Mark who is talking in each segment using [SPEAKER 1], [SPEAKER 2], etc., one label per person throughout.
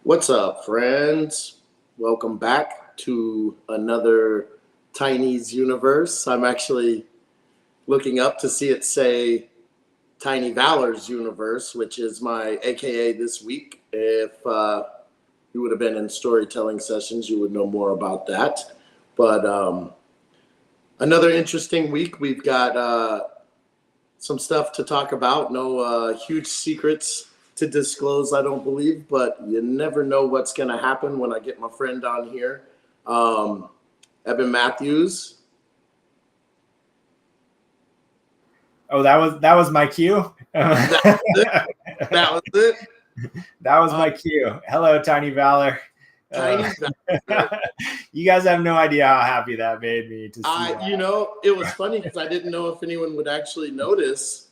[SPEAKER 1] What's up, friends? Welcome back to another Tiny's universe. I'm actually looking up to see it say Tiny Valor's universe, which is my AKA this week. If you would have been in storytelling sessions, you would know more about that. But another interesting week. We've got some stuff to talk about. No huge secrets to disclose, I don't believe, but you never know what's going to happen when I get my friend on here. Evan Matthews.
[SPEAKER 2] Oh, that was my cue.
[SPEAKER 1] That was it.
[SPEAKER 2] That was my cue. Hello, Tiny Valor.
[SPEAKER 1] Tiny Valor.
[SPEAKER 2] You guys have no idea how happy that made me to see that.
[SPEAKER 1] You know, it was funny because I didn't know if anyone would actually notice.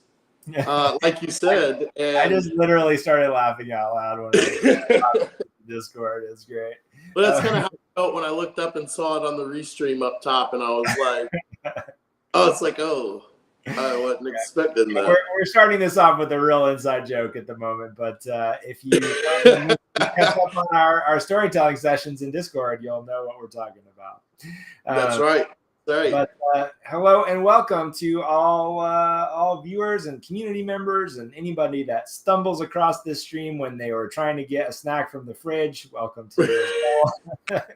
[SPEAKER 1] Like you said, and
[SPEAKER 2] I just literally started laughing out loud when I Discord. It's great.
[SPEAKER 1] But that's kind of how I felt when I looked up and saw it on the restream up top, and I was like, "Oh, it's like, oh, I wasn't expecting that."
[SPEAKER 2] We're starting this off with a real inside joke at the moment, but if you catch up on our storytelling sessions in Discord, you'll know what we're talking about.
[SPEAKER 1] That's right. Right.
[SPEAKER 2] But hello and welcome to all viewers and community members and anybody that stumbles across this stream when they were trying to get a snack from the fridge. Welcome to you as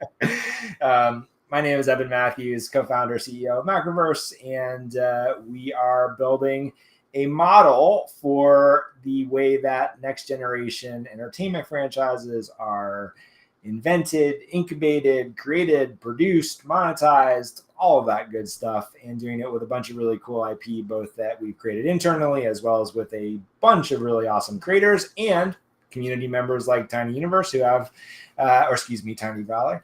[SPEAKER 2] well. My name is Evan Matthews, co-founder, CEO of Macroverse, and we are building a model for the way that next generation entertainment franchises are invented, incubated, created, produced, monetized, all of that good stuff, and doing it with a bunch of really cool IP, both that we've created internally as well as with a bunch of really awesome creators and community members like Tiny Universe who have, Tiny Valor,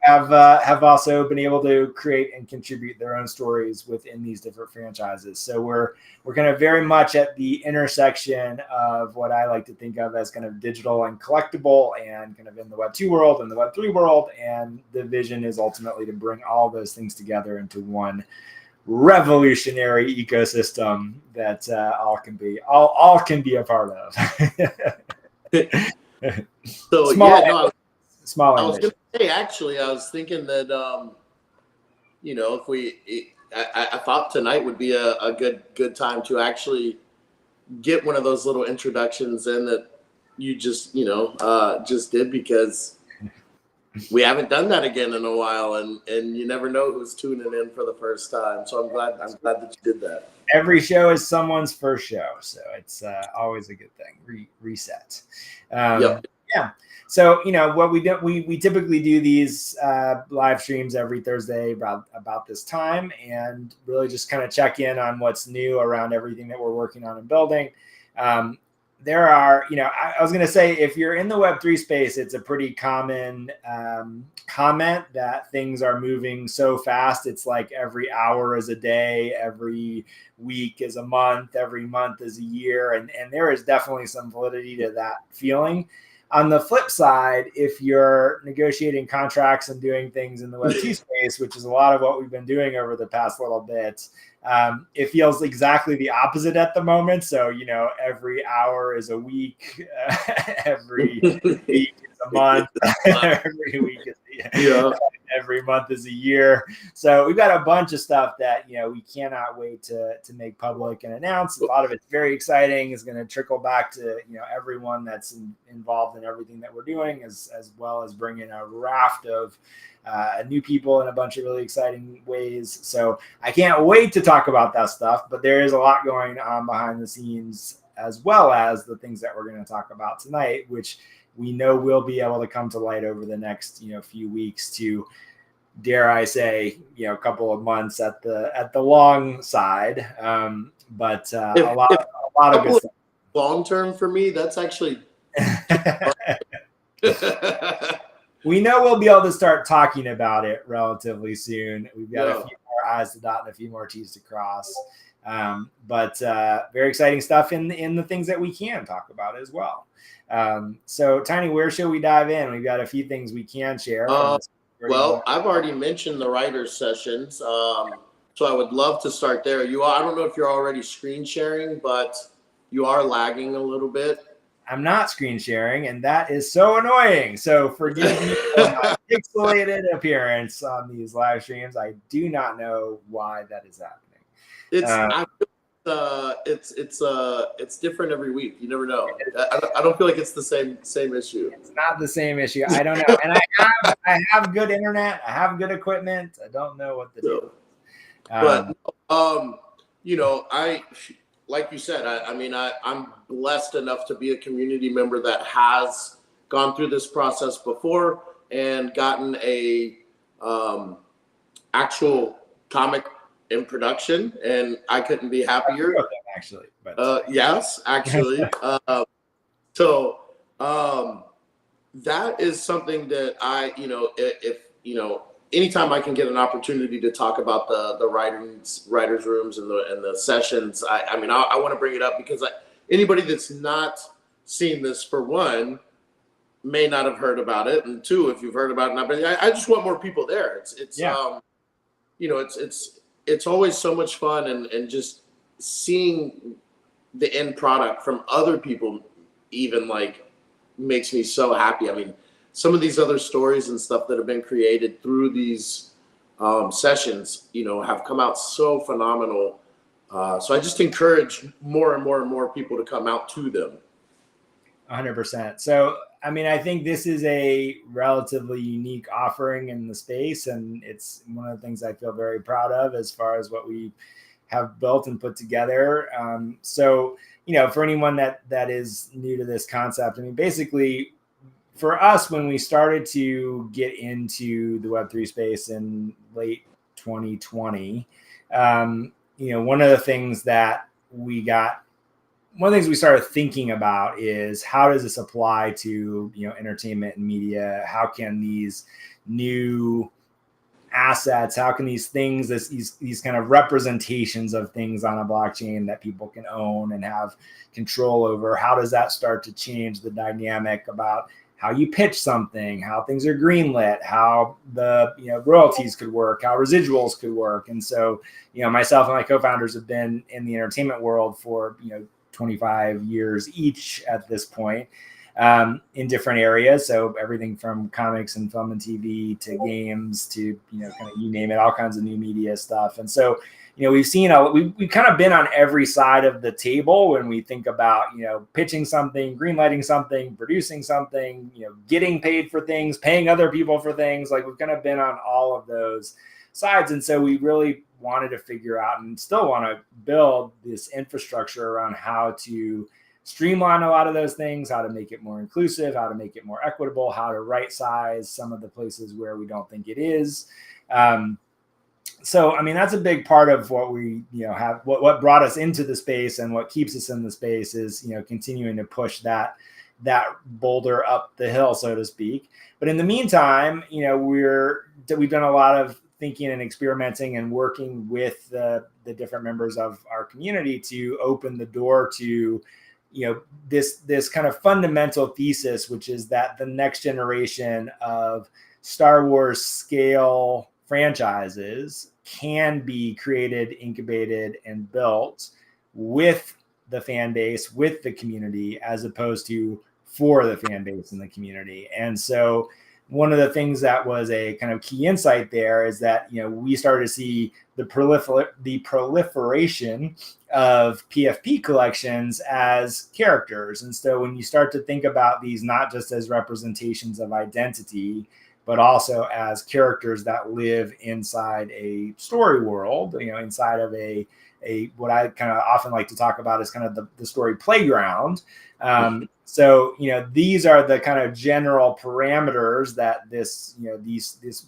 [SPEAKER 2] have also been able to create and contribute their own stories within these different franchises. So we're kind of very much at the intersection of what I like to think of as kind of digital and collectible and kind of in the Web 2 world and the Web 3 world. And the vision is ultimately to bring all those things together into one revolutionary ecosystem that all can be a part of.
[SPEAKER 1] So
[SPEAKER 2] small.
[SPEAKER 1] I was going to say, actually, I was thinking that if I thought tonight would be a good time to actually get one of those little introductions in that you just did, because we haven't done that again in a while, and you never know who's tuning in for the first time. So I'm glad that you did that.
[SPEAKER 2] Every show is someone's first show, so it's always a good thing. Reset.
[SPEAKER 1] Yep.
[SPEAKER 2] Yeah. So what we do, we typically do these live streams every Thursday about this time, and really just kind of check in on what's new around everything that we're working on and building. There are, I was going to say, if you're in the Web3 space, it's a pretty common comment that things are moving so fast. It's like every hour is a day, every week is a month, every month is a year. And there is definitely some validity to that feeling. On the flip side, if you're negotiating contracts and doing things in the Web2 space, which is a lot of what we've been doing over the past little bit, it feels exactly the opposite at the moment. So, every hour is a week, every week is a month, every week is every month is a year. So we've got a bunch of stuff that, we cannot wait to make public and announce. A lot of it's very exciting. It's going to trickle back to, everyone that's involved in everything that we're doing, as well as bring in a raft of new people in a bunch of really exciting ways. So I can't wait to talk about that stuff, but there is a lot going on behind the scenes, as well as the things that we're going to talk about tonight, which we know will be able to come to light over the next, few weeks to, dare I say, a couple of months at the long side. But a lot of good stuff.
[SPEAKER 1] Long term for me, that's actually.
[SPEAKER 2] We know we'll be able to start talking about it relatively soon. We've got a few more I's to dot and a few more T's to cross. But very exciting stuff in the things that we can talk about as well. So, Tiny, where should we dive in? We've got a few things we can share.
[SPEAKER 1] Well, I've already mentioned the writers' sessions, so I would love to start there. I don't know if you're already screen sharing, but you are lagging a little bit.
[SPEAKER 2] I'm not screen sharing, and that is so annoying. So forgive me for my pixelated appearance on these live streams. I do not know why that is happening.
[SPEAKER 1] It's different every week. You never know. I don't feel like it's the same issue.
[SPEAKER 2] It's not the same issue. I don't know. And I have good internet. I have good equipment. I don't know what the deal is.
[SPEAKER 1] But I like you said, I'm blessed enough to be a community member that has gone through this process before and gotten a actual comic in production, and I couldn't be happier.
[SPEAKER 2] Actually, but
[SPEAKER 1] yes, actually. So that is something that if anytime I can get an opportunity to talk about the writers rooms and the sessions, I want to bring it up because anybody that's not seen this, for one, may not have heard about it, and two, if you've heard about it, I just want more people there. It's always so much fun, and just seeing the end product from other people even makes me so happy. I mean, some of these other stories and stuff that have been created through these sessions, have come out so phenomenal. So I just encourage more and more and more people to come out to them.
[SPEAKER 2] 100%. So, I think this is a relatively unique offering in the space, and it's one of the things I feel very proud of as far as what we have built and put together. So, for anyone that is new to this concept, basically, for us, when we started to get into the Web3 space in late 2020, one of the things we started thinking about is how does this apply to, entertainment and media? How can these new assets, how can these things, these kind of representations of things on a blockchain that people can own and have control over, how does that start to change the dynamic about how you pitch something, how things are greenlit, how the royalties could work, how residuals could work? And so, myself and my co-founders have been in the entertainment world for 25 years each at this point, in different areas. So everything from comics and film and TV to games to kind of you name it, all kinds of new media stuff. And so we've seen we've kind of been on every side of the table when we think about pitching something, greenlighting something, producing something, getting paid for things, paying other people for things. We've kind of been on all of those sides. And so we really wanted to figure out and still want to build this infrastructure around how to streamline a lot of those things, how to make it more inclusive, how to make it more equitable, how to right size some of the places where we don't think it is. So, that's a big part of what we, have, what brought us into the space, and what keeps us in the space is, continuing to push that boulder up the hill, so to speak. But in the meantime, we've done a lot of thinking and experimenting and working with the different members of our community to open the door to, this kind of fundamental thesis, which is that the next generation of Star Wars scale franchises can be created, incubated, and built with the fan base, with the community, as opposed to for the fan base and the community. And so one of the things that was a kind of key insight there is that, we started to see the proliferation of PFP collections as characters. And so when you start to think about these not just as representations of identity, but also as characters that live inside a story world, inside of a what I kind of often like to talk about is kind of the story playground. So, these are the kind of general parameters that this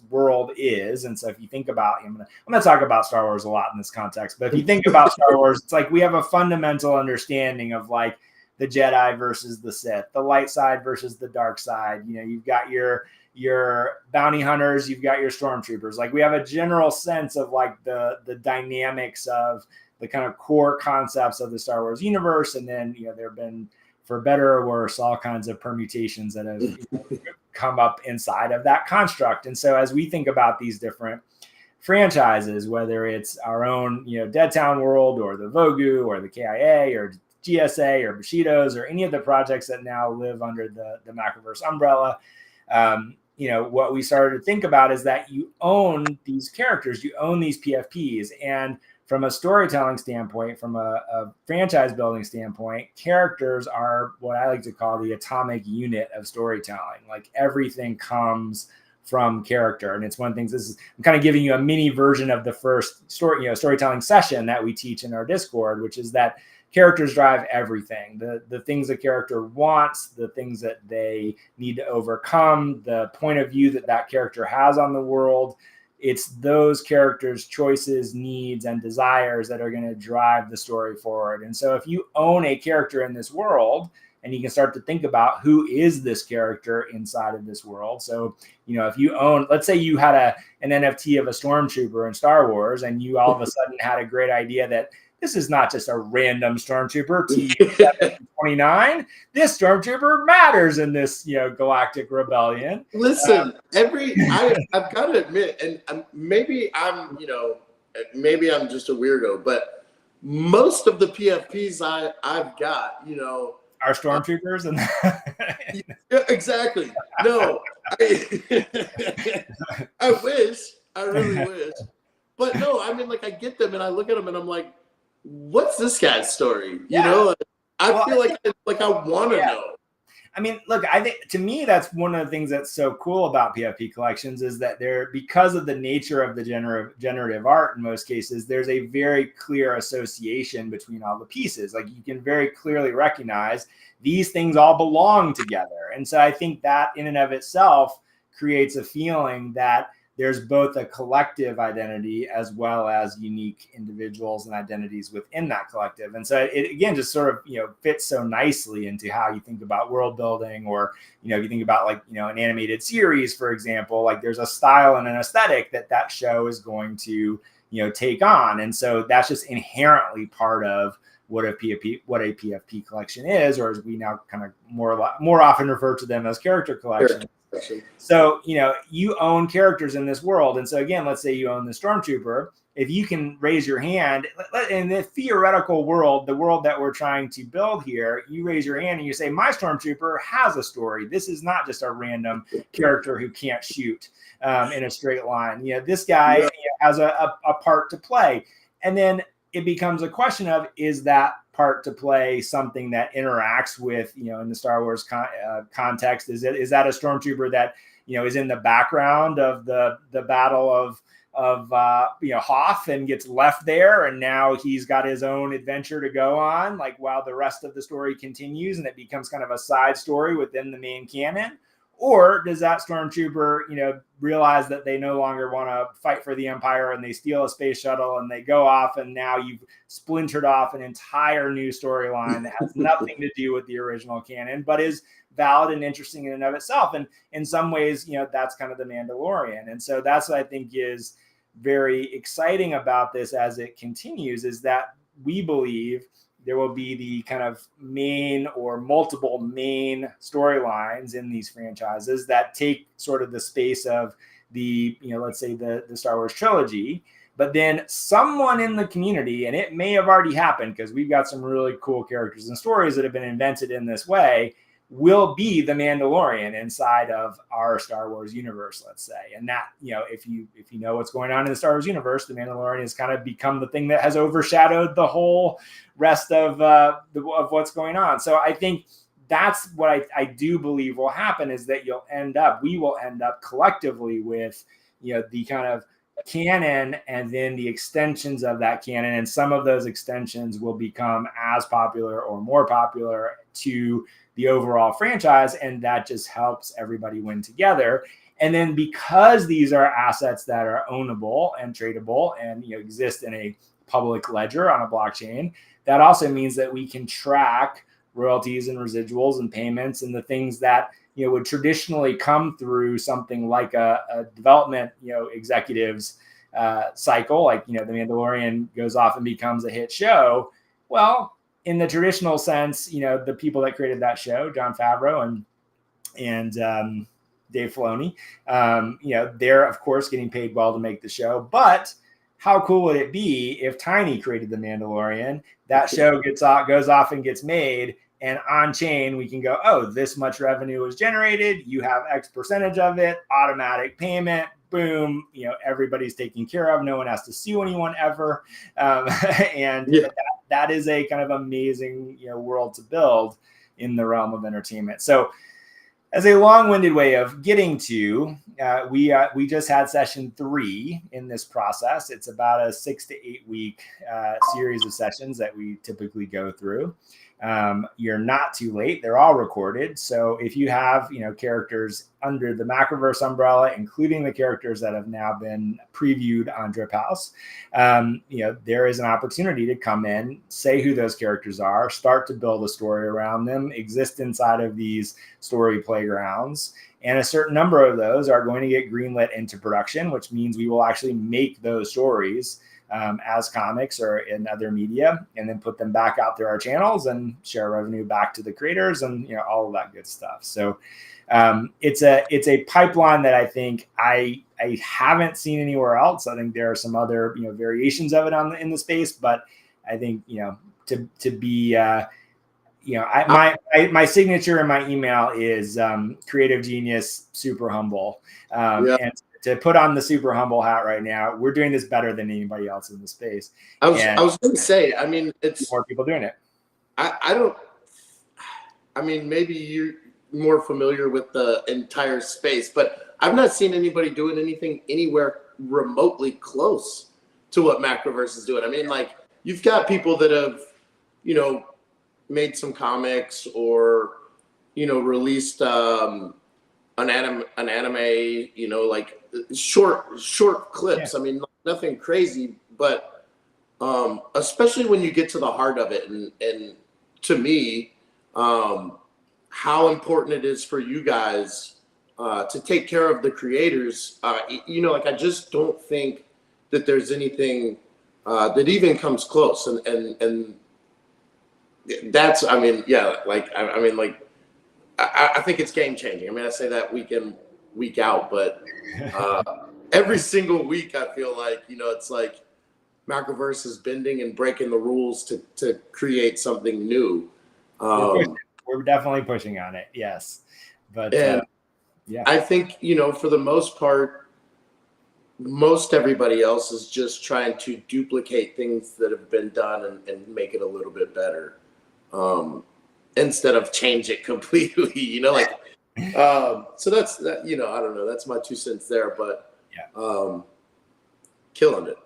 [SPEAKER 2] world is. And so if you think about, I'm going to talk about Star Wars a lot in this context, but if you think about Star Wars, it's we have a fundamental understanding of the Jedi versus the Sith, the light side versus the dark side. You've got your bounty hunters, you've got your stormtroopers. We have a general sense of the dynamics of the kind of core concepts of the Star Wars universe. And then, there have been, for better or worse, all kinds of permutations that have come up inside of that construct. And so as we think about these different franchises, whether it's our own, Deadtown world or the Vogu or the KIA or GSA or Bushido's or any of the projects that now live under the Macroverse umbrella, what we started to think about is that you own these characters, you own these PFPs. And from a storytelling standpoint, from a franchise building standpoint, characters are what I like to call the atomic unit of storytelling. Like everything comes from character. And it's one of the things, I'm kind of giving you a mini version of the first storytelling session that we teach in our Discord, which is that characters drive everything. The things a character wants, the things that they need to overcome, the point of view that character has on the world. It's those characters' choices, needs, and desires that are going to drive the story forward. And so if you own a character in this world, and you can start to think about who is this character inside of this world. So, if you own, let's say you had an NFT of a stormtrooper in Star Wars, and you all of a sudden had a great idea that this is not just a random stormtrooper, T-729. This stormtrooper matters in this, galactic rebellion.
[SPEAKER 1] Listen, I've got to admit, and maybe I'm just a weirdo, but most of the PFPs I've got,
[SPEAKER 2] are stormtroopers, and
[SPEAKER 1] yeah, exactly. No, I really wish, but no, I mean, like I get them and I look at them and I'm like, what's this guy's story?
[SPEAKER 2] Yeah.
[SPEAKER 1] I feel like I want to know.
[SPEAKER 2] I mean, look, I think to me, that's one of the things that's so cool about PFP collections is that because of the nature of the generative art, in most cases, there's a very clear association between all the pieces. Like you can very clearly recognize these things all belong together. And so I think that in and of itself creates a feeling that there's both a collective identity as well as unique individuals and identities within that collective. And so it again just sort of fits so nicely into how you think about world building, or if you think about like an animated series, for example, like there's a style and an aesthetic that show is going to take on. And so that's just inherently part of what a PFP collection is, or as we now kind of more often refer to them as character collections. So, you own characters in this world. And so again, let's say you own the stormtrooper. If you can raise your hand in the theoretical world, the world that we're trying to build here, you raise your hand and you say, my stormtrooper has a story. This is not just a random character who can't shoot in a straight line. This guy has a part to play. And then it becomes a question of, is that part to play something that interacts with, in the Star Wars context? Is that a stormtrooper that, is in the background of the battle of Hoth and gets left there, and now he's got his own adventure to go on, like while the rest of the story continues, and it becomes kind of a side story within the main canon? Or does that stormtrooper, realize that they no longer want to fight for the Empire, and they steal a space shuttle and they go off, and now you've splintered off an entire new storyline that has nothing to do with the original canon, but is valid and interesting in and of itself. And in some ways, that's kind of the Mandalorian. And so that's what I think is very exciting about this as it continues, is that we believe there will be the kind of main or multiple main storylines in these franchises that take sort of the space of the, let's say the Star Wars trilogy, but then someone in the community, and it may have already happened because we've got some really cool characters and stories that have been invented in this way, will be the Mandalorian inside of our Star Wars universe, let's say. And that, if you know what's going on in the Star Wars universe, the Mandalorian has kind of become the thing that has overshadowed the whole rest of what's going on. So I think that's what I do believe will happen, is that we will end up collectively with, the kind of canon and then the extensions of that canon. And some of those extensions will become as popular or more popular to the overall franchise. And that just helps everybody win together. And then because these are assets that are ownable and tradable and exist in a public ledger on a blockchain, that also means that we can track royalties and residuals and payments and the things that would traditionally come through something like a development executives cycle, like the Mandalorian goes off and becomes a hit show. Well, in the traditional sense, the people that created that show, Jon Favreau and Dave Filoni, they're of course getting paid well to make the show, but how cool would it be if Tiny created The Mandalorian? That show goes off and gets made, and on chain we can go, oh, this much revenue was generated. You have X percentage of it, automatic payment. Boom, everybody's taken care of. No one has to sue anyone ever. And that is a kind of amazing, world to build in the realm of entertainment. So as a long-winded way of getting to, we just had session 3 in this process. It's about a 6 to 8 week series of sessions that we typically go through. You're not too late. They're all recorded. So if you have, characters under the Macroverse umbrella, including the characters that have now been previewed on Drip House, there is an opportunity to come in, say who those characters are, start to build a story around them, exist inside of these story playgrounds. And a certain number of those are going to get greenlit into production, which means we will actually make those stories as comics or in other media, and then put them back out through our channels and share revenue back to the creators and all of that good stuff. So it's a pipeline that I think I haven't seen anywhere else. I think there are some other variations of it in the space, but I think to be my signature in my email is creative genius, super humble, and to put on the super humble hat right now, we're doing this better than anybody else in the space.
[SPEAKER 1] I was going to say, I mean, it's
[SPEAKER 2] more people doing it.
[SPEAKER 1] Maybe you're more familiar with the entire space, but I've not seen anybody doing anything anywhere remotely close to what Macroverse is doing. I mean, like, you've got people that have, made some comics or, released an anime, like short clips. Yeah. I mean, nothing crazy, but especially when you get to the heart of it, and to me, how important it is for you guys to take care of the creators. Like, I just don't think that there's anything that even comes close, and that's, I think it's game changing. I mean, I say that week in, week out, but every single week I feel like, it's like Macroverse is bending and breaking the rules to create something new.
[SPEAKER 2] We're definitely pushing on it. Yes. But
[SPEAKER 1] I think, for the most part, most everybody else is just trying to duplicate things that have been done and make it a little bit better. Instead of change it completely, so that's that, I don't know, that's my 2 cents there, but killing it.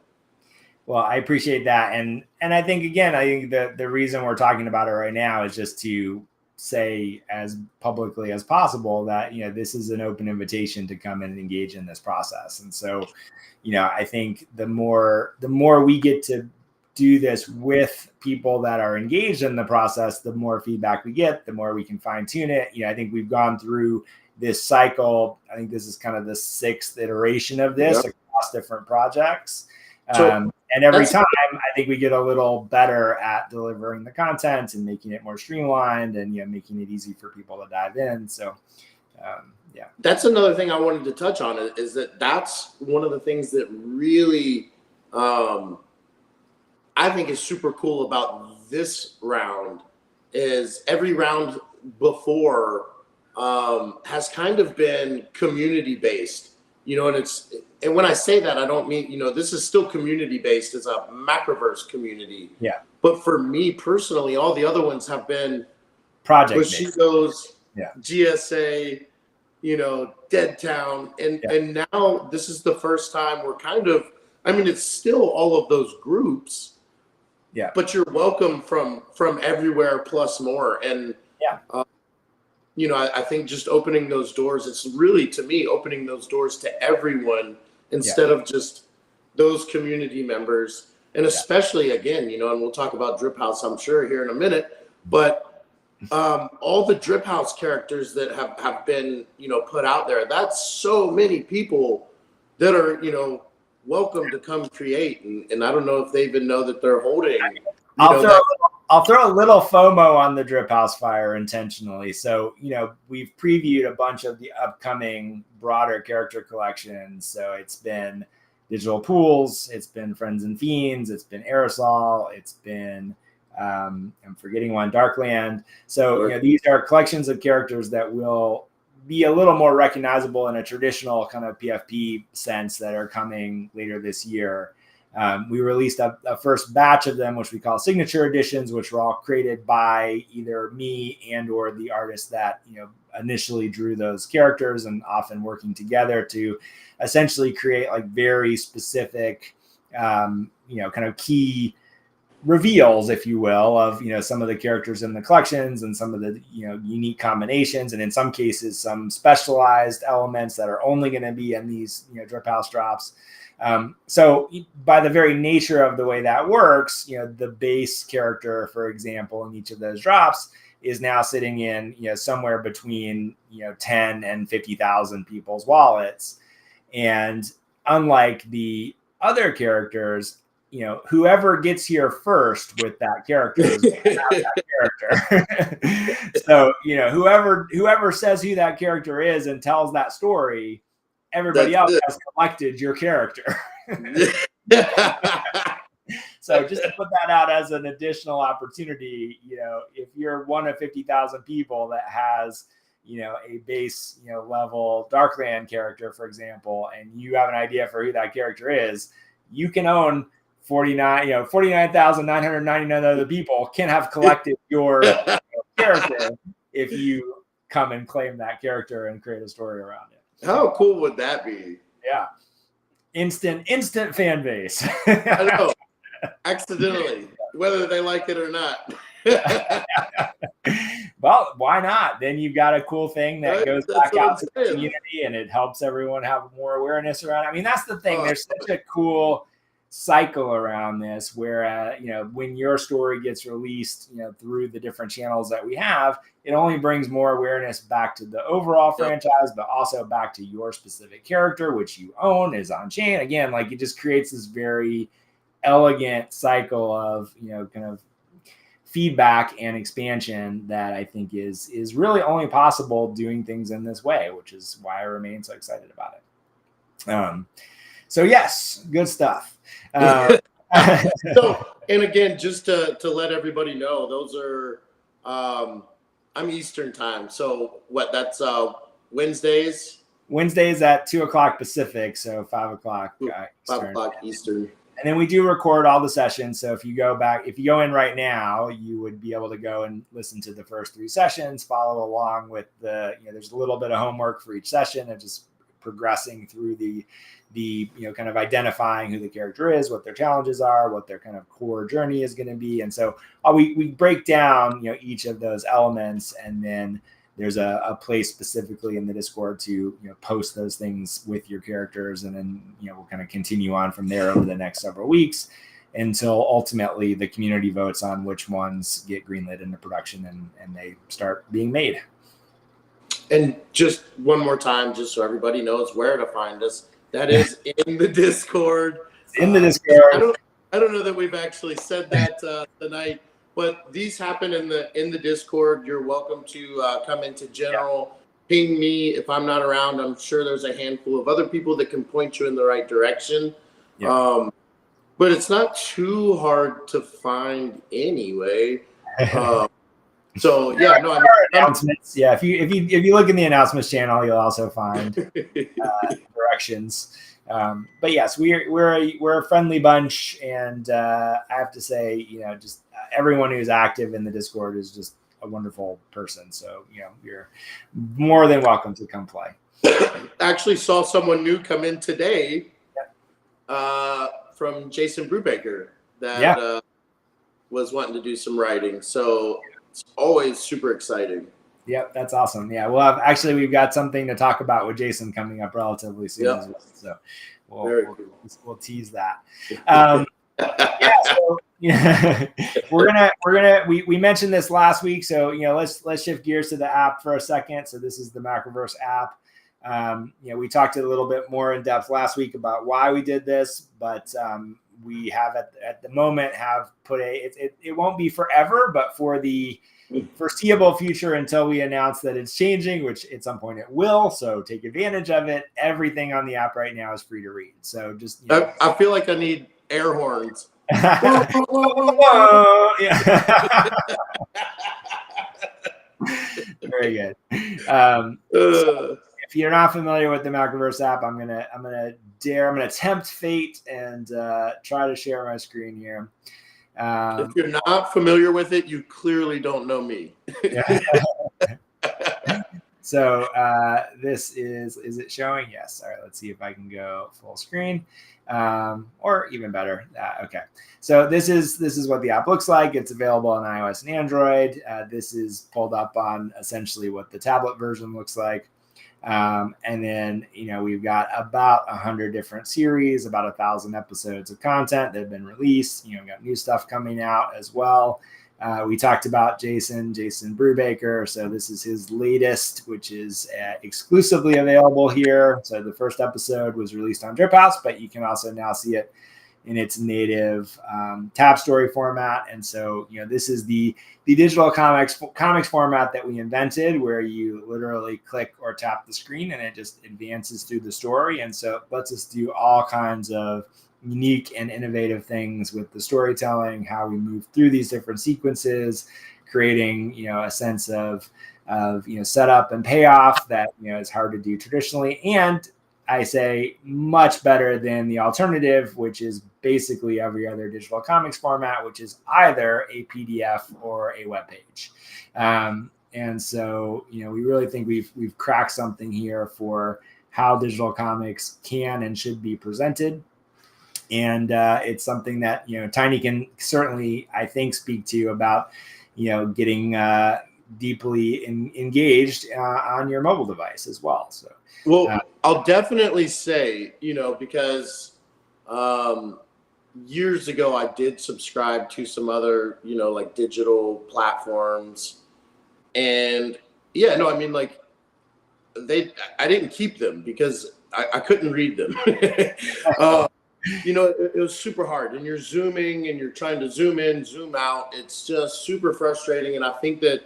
[SPEAKER 2] Well, I appreciate that. And I think the reason we're talking about it right now is just to say as publicly as possible that, this is an open invitation to come and engage in this process. And so, I think the more we get to do this with people that are engaged in the process, the more feedback we get, the more we can fine tune it. I think we've gone through this cycle. I think this is kind of the 6th iteration of this across different projects. And every time I think we get a little better at delivering the content and making it more streamlined and, making it easy for people to dive in. So,
[SPEAKER 1] that's another thing I wanted to touch on is that's one of the things that really, I think is super cool about this round is every round before has kind of been community based, and when I say that, I don't mean, this is still community based as a Macroverse community.
[SPEAKER 2] Yeah.
[SPEAKER 1] But for me personally, all the other ones have been
[SPEAKER 2] project
[SPEAKER 1] Bushido's, GSA, Dead Town, and now this is the first time we're kind of, it's still all of those groups.
[SPEAKER 2] Yeah.
[SPEAKER 1] But you're welcome from everywhere plus more. And, I think just opening those doors, it's really, to me, opening those doors to everyone instead of just those community members. And especially, again, and we'll talk about Drip House, I'm sure, here in a minute. But all the Drip House characters that have been, put out there, that's so many people that are, welcome to come create, and I don't know if they even know that they're holding.
[SPEAKER 2] I'll throw a little FOMO on the Drip House Fire intentionally. So, we've previewed a bunch of the upcoming broader character collections. So it's been, Digital Pools, it's been Friends and Fiends, it's been Aerosol, it's been I'm forgetting one, Darkland. So these are collections of characters that will be a little more recognizable in a traditional kind of PFP sense that are coming later this year. We released a first batch of them, which we call signature editions, which were all created by either me and or the artist that initially drew those characters, and often working together to essentially create like very specific, kind of key reveals, if you will, of some of the characters in the collections and some of the unique combinations, and in some cases some specialized elements that are only going to be in these drip house drops. So by the very nature of the way that works, the base character, for example, in each of those drops is now sitting in somewhere between 10 and 50,000 people's wallets. And unlike the other characters, whoever gets here first with that character is that character. So, whoever says who that character is and tells that story, everybody else has collected your character. So just to put that out as an additional opportunity, if you're one of 50,000 people that has, a base, level Darkland character, for example, and you have an idea for who that character is, you can own 49,999 other people can have collected your character if you come and claim that character and create a story around it.
[SPEAKER 1] How cool would that be?
[SPEAKER 2] Yeah. Instant fan base.
[SPEAKER 1] I know. Accidentally, whether they like it or not.
[SPEAKER 2] Well, why not? Then you've got a cool thing that goes back out to the community, and it helps everyone have more awareness around it. I mean, that's the thing. There's such a cool cycle around this where when your story gets released through the different channels that we have, it only brings more awareness back to the overall franchise, but also back to your specific character, which you own, is on chain. Again, like, it just creates this very elegant cycle of kind of feedback and expansion that I think is really only possible doing things in this way, which is why I remain so excited about it. So yes, good stuff.
[SPEAKER 1] So, and again, just to let everybody know, those are I'm Eastern time. So that's Wednesdays
[SPEAKER 2] at 2:00 Pacific, so 5:00 Eastern.
[SPEAKER 1] 5:00 Eastern.
[SPEAKER 2] And then we do record all the sessions. So if you go in right now, you would be able to go and listen to the first 3 sessions, follow along with there's a little bit of homework for each session and just progressing through the kind of identifying who the character is, what their challenges are, what their kind of core journey is going to be. And so we break down, each of those elements, and then there's a place specifically in the Discord to post those things with your characters, and then we'll kind of continue on from there over the next several weeks until ultimately the community votes on which ones get greenlit into production and they start being made.
[SPEAKER 1] And just one more time, just so everybody knows where to find us, that is in the Discord.
[SPEAKER 2] In the Discord.
[SPEAKER 1] I don't know that we've actually said that tonight. But these happen in the Discord. You're welcome to come into general, ping me if I'm not around. I'm sure there's a handful of other people that can point you in the right direction. Yeah. But it's not too hard to find anyway. So yeah, no.
[SPEAKER 2] Announcements. Yeah, if you look in the announcements channel, you'll also find directions. But yes, we're a friendly bunch, and I have to say, just everyone who's active in the Discord is just a wonderful person. So you're more than welcome to come play.
[SPEAKER 1] Actually, saw someone new come in today from Jason Brubaker that was wanting to do some writing. So it's always super exciting.
[SPEAKER 2] Yep, that's awesome. Yeah, we've got something to talk about with Jason coming up relatively soon as well. So we'll tease that. We mentioned this last week, so let's shift gears to the app for a second. So this is the Macroverse app. We talked a little bit more in depth last week about why we did this, but we have at the moment have put it won't be forever, but for the foreseeable future until we announce that it's changing, which at some point it will. So take advantage of it. Everything on the app right now is free to read. So just,
[SPEAKER 1] I feel like I need air horns.
[SPEAKER 2] Yeah. Very good. So if you're not familiar with the Macroverse app, I'm gonna tempt fate and try to share my screen here.
[SPEAKER 1] If you're not familiar with it, you clearly don't know me.
[SPEAKER 2] So this is it showing? Yes. All right, let's see if I can go full screen, or even better. Okay. So this is what the app looks like. It's available on iOS and Android. This is pulled up on essentially what the tablet version looks like. And then, we've got about 100 different series, about 1,000 episodes of content that have been released. We've got new stuff coming out as well. We talked about Jason Brubaker. So this is his latest, which is exclusively available here. So the first episode was released on Drip House, but you can also now see it in its native tab story format. And so, this is the digital comics format that we invented, where you literally click or tap the screen and it just advances through the story. And so it lets us do all kinds of unique and innovative things with the storytelling, how we move through these different sequences, creating, a sense of setup and payoff that, is hard to do traditionally. And I say much better than the alternative, which is basically every other digital comics format, which is either a PDF or a web page. And so, we really think we've cracked something here for how digital comics can and should be presented. And it's something that, Tiny can certainly, I think, speak to about, getting deeply engaged on your mobile device as well. So,
[SPEAKER 1] well, I'll definitely say, because years ago I did subscribe to some other, like digital platforms, and I didn't keep them because I couldn't read them. It was super hard, and you're zooming and you're trying to zoom in, zoom out. It's just super frustrating. And I think that,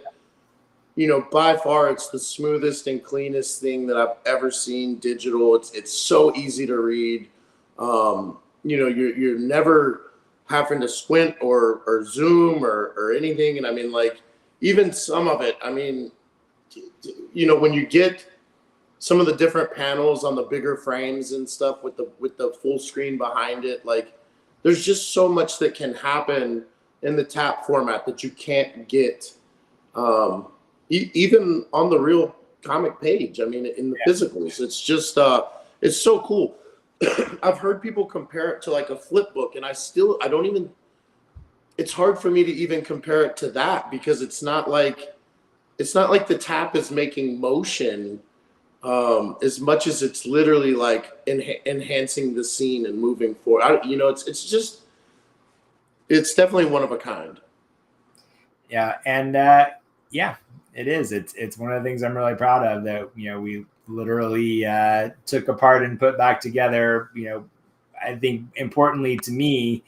[SPEAKER 1] by far it's the smoothest and cleanest thing that I've ever seen digital. It's so easy to read. You're never having to squint or zoom or anything. And I mean, like, even some of it, I mean, when you get some of the different panels on the bigger frames and stuff with the full screen behind it, like, there's just so much that can happen in the tap format that you can't get even on the real comic page. I mean, in the physicals, it's just it's so cool. I've heard people compare it to like a flip book, and it's hard for me to even compare it to that, because it's not like the tap is making motion as much as it's literally like enhancing the scene and moving forward. It's definitely one of a kind.
[SPEAKER 2] Yeah. And it is. It's one of the things I'm really proud of, that, we literally took apart and put back together, I think importantly to me,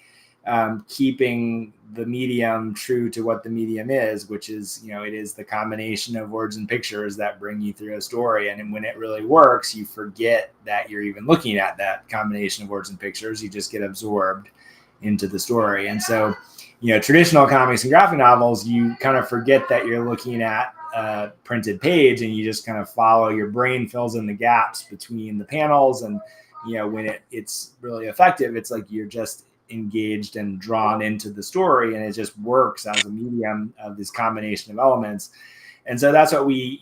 [SPEAKER 2] keeping the medium true to what the medium is, which is, it is the combination of words and pictures that bring you through a story. And when it really works, you forget that you're even looking at that combination of words and pictures. You just get absorbed into the story. And so, traditional comics and graphic novels, you kind of forget that you're looking at a printed page, and you just kind of follow. Your brain fills in the gaps between the panels. And, when it's really effective, it's like you're just engaged and drawn into the story, and it just works as a medium of this combination of elements. And so that's what we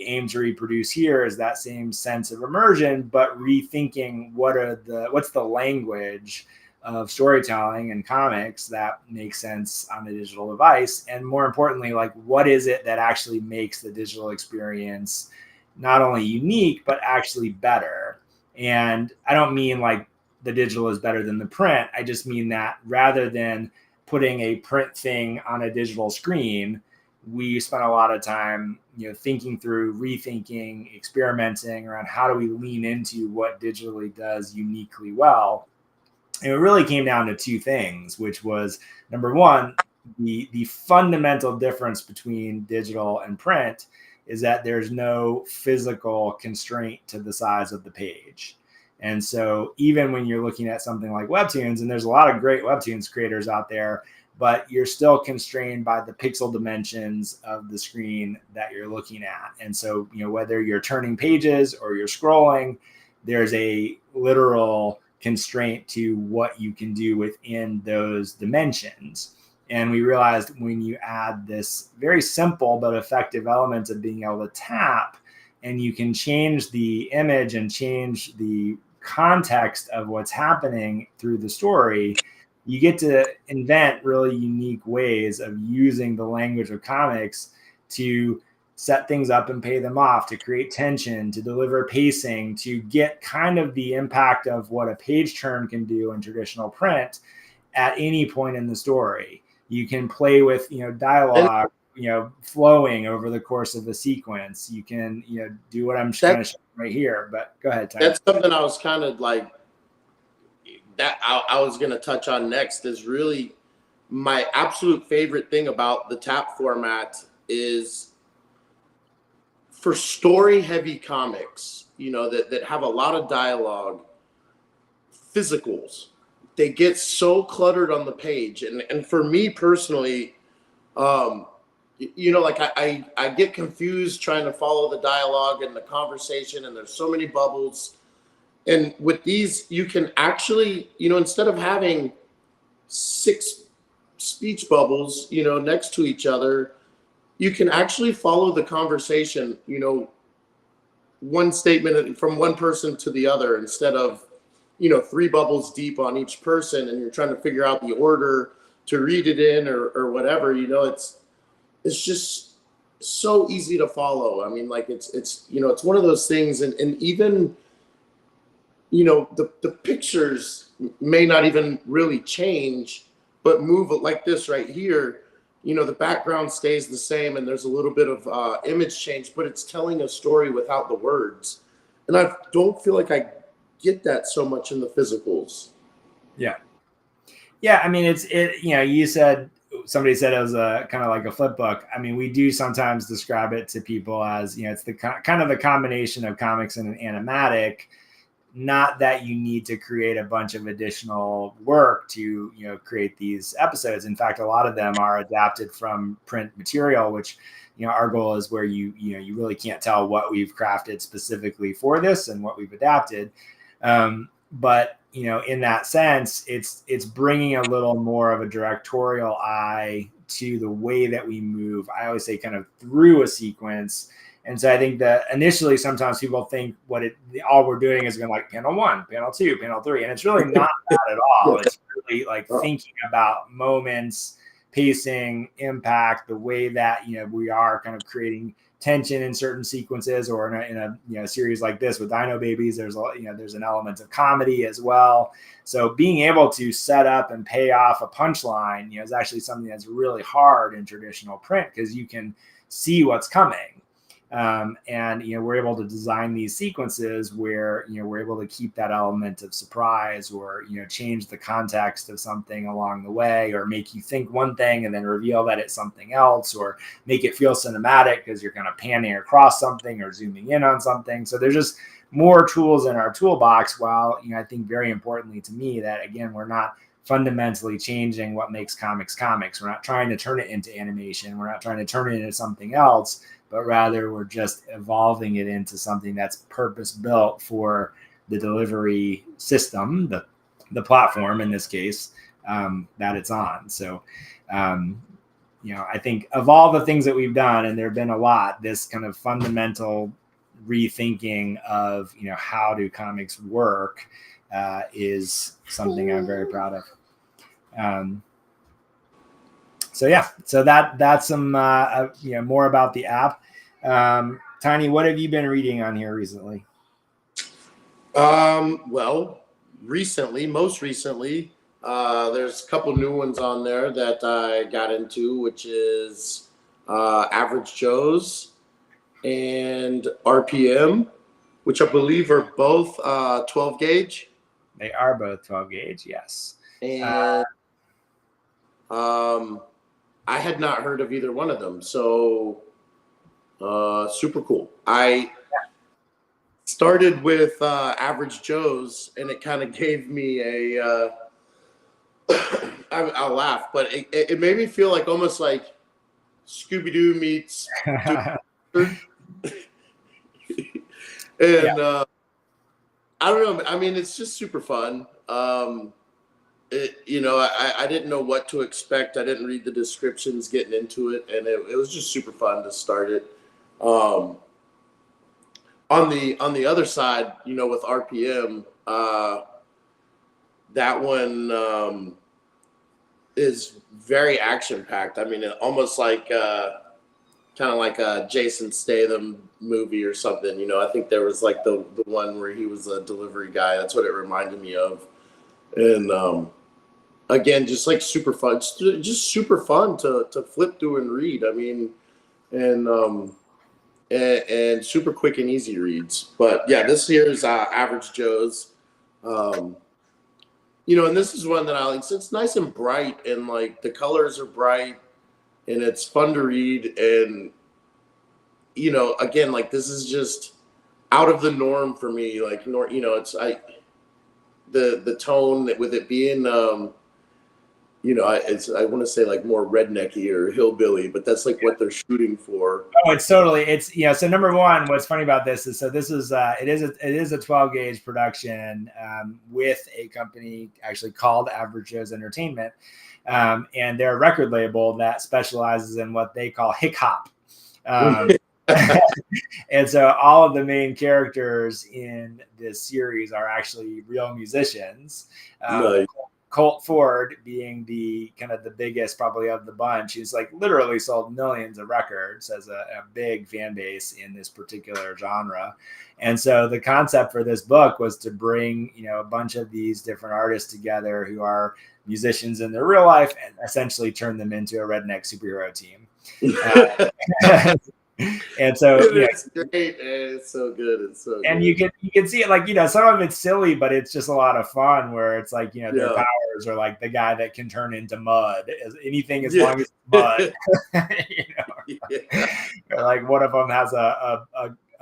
[SPEAKER 2] aim to reproduce here, is that same sense of immersion, but rethinking what's the language of storytelling and comics that makes sense on a digital device. And more importantly, like, what is it that actually makes the digital experience not only unique, but actually better? And I don't mean like the digital is better than the print. I just mean that rather than putting a print thing on a digital screen, we spent a lot of time, thinking through, rethinking, experimenting around how do we lean into what digitally does uniquely well. And it really came down to two things, which was number one, the fundamental difference between digital and print is that there's no physical constraint to the size of the page. And so even when you're looking at something like Webtoons, and there's a lot of great Webtoons creators out there, but you're still constrained by the pixel dimensions of the screen that you're looking at. And so, whether you're turning pages or you're scrolling, there's a literal constraint to what you can do within those dimensions. And we realized when you add this very simple but effective element of being able to tap, and you can change the image and change the context of what's happening through the story, you get to invent really unique ways of using the language of comics to set things up and pay them off, to create tension, to deliver pacing, to get kind of the impact of what a page turn can do in traditional print at any point in the story. You can play with, dialogue, flowing over the course of a sequence. You can, do what I'm trying to show right here. But go ahead, Ty.
[SPEAKER 1] That's something I was kind of like that. I was going to touch on next. Is really my absolute favorite thing about the tap format is for story-heavy comics, that have a lot of dialogue, physicals, they get so cluttered on the page. And for me personally, like I get confused trying to follow the dialogue and the conversation, and there's so many bubbles. And with these, you can actually, instead of having 6 speech bubbles, next to each other, you can actually follow the conversation, one statement from one person to the other, instead of, 3 bubbles deep on each person, and you're trying to figure out the order to read it in or whatever. It's just so easy to follow. I mean, like it's one of those things, and even, the pictures may not even really change, but move like this right here. The background stays the same, and there's a little bit of image change, but it's telling a story without the words. And I don't feel like I get that so much in the physicals.
[SPEAKER 2] Yeah. I mean, somebody said it was a kind of like a flip book. I mean, we do sometimes describe it to people as, it's the kind of the combination of comics and an animatic. Not that you need to create a bunch of additional work to, create these episodes. In fact, a lot of them are adapted from print material, which, our goal is where you really can't tell what we've crafted specifically for this and what we've adapted. But, in that sense, it's bringing a little more of a directorial eye to the way that we move. I always say kind of through a sequence. And so I think that initially sometimes people think all we're doing is going like panel 1, panel 2, panel 3. And it's really not that at all. It's really like thinking about moments, pacing, impact, the way that, we are kind of creating tension in certain sequences, or in a series like this with Dino Babies, there's an element of comedy as well. So being able to set up and pay off a punchline, is actually something that's really hard in traditional print, because you can see what's coming. And we're able to design these sequences where we're able to keep that element of surprise, or change the context of something along the way, or make you think one thing and then reveal that it's something else, or make it feel cinematic because you're kind of panning across something or zooming in on something. So there's just more tools in our toolbox, while I think very importantly to me that, again, we're not fundamentally changing what makes comics. We're not trying to turn it into animation. We're not trying to turn it into something else, but rather we're just evolving it into something that's purpose built for the delivery system, the platform in this case, that it's on. So, I think of all the things that we've done, and there have been a lot, this kind of fundamental rethinking of, how do comics work is something I'm very proud of. So that's some more about the app. Tiny, what have you been reading on here recently?
[SPEAKER 1] Well, most recently, there's a couple new ones on there that I got into, which is Average Joe's, and RPM, which I believe are both 12 gauge.
[SPEAKER 2] They are both 12 gauge, yes.
[SPEAKER 1] And I had not heard of either one of them. So super cool. I started with Average Joe's, and it kind of gave me a. I'll laugh, but it made me feel like almost like Scooby Doo meets. And
[SPEAKER 2] Yeah.
[SPEAKER 1] I don't know. I mean, it's just super fun. I didn't know what to expect. I didn't read the descriptions getting into it, and it was just super fun to start it. On the other side, with RPM, that one is very action packed. I mean, almost like kind of like a Jason Statham movie or something. I think there was like the one where he was a delivery guy. That's what it reminded me of. And again, just like super fun, just super fun to flip through and read. I mean, and and super quick and easy reads. But yeah, this year's Average Joe's. And this is one that I like. It's nice and bright, and like the colors are bright, and it's fun to read. And again, like this is just out of the norm for me. Like, it's the tone with it being I want to say like more rednecky or hillbilly, but that's like what they're shooting for.
[SPEAKER 2] Oh, so number one, what's funny about this is, so this is it is a 12 gauge production with a company actually called Average Joe's Entertainment, and they're a record label that specializes in what they call hick hop. And so all of the main characters in this series are actually real musicians.
[SPEAKER 1] Nice.
[SPEAKER 2] Colt Ford being the kind of the biggest probably of the bunch. He's like literally sold millions of records, as a big fan base in this particular genre. And so the concept for this book was to bring, a bunch of these different artists together who are musicians in their real life and essentially turn them into a redneck superhero team. And so
[SPEAKER 1] it's great. It's so good. It's so
[SPEAKER 2] and
[SPEAKER 1] good.
[SPEAKER 2] you can see it, like, some of it's silly, but it's just a lot of fun, where it's like, their powers are like the guy that can turn into mud, anything as long as it's mud. Or like one of them has a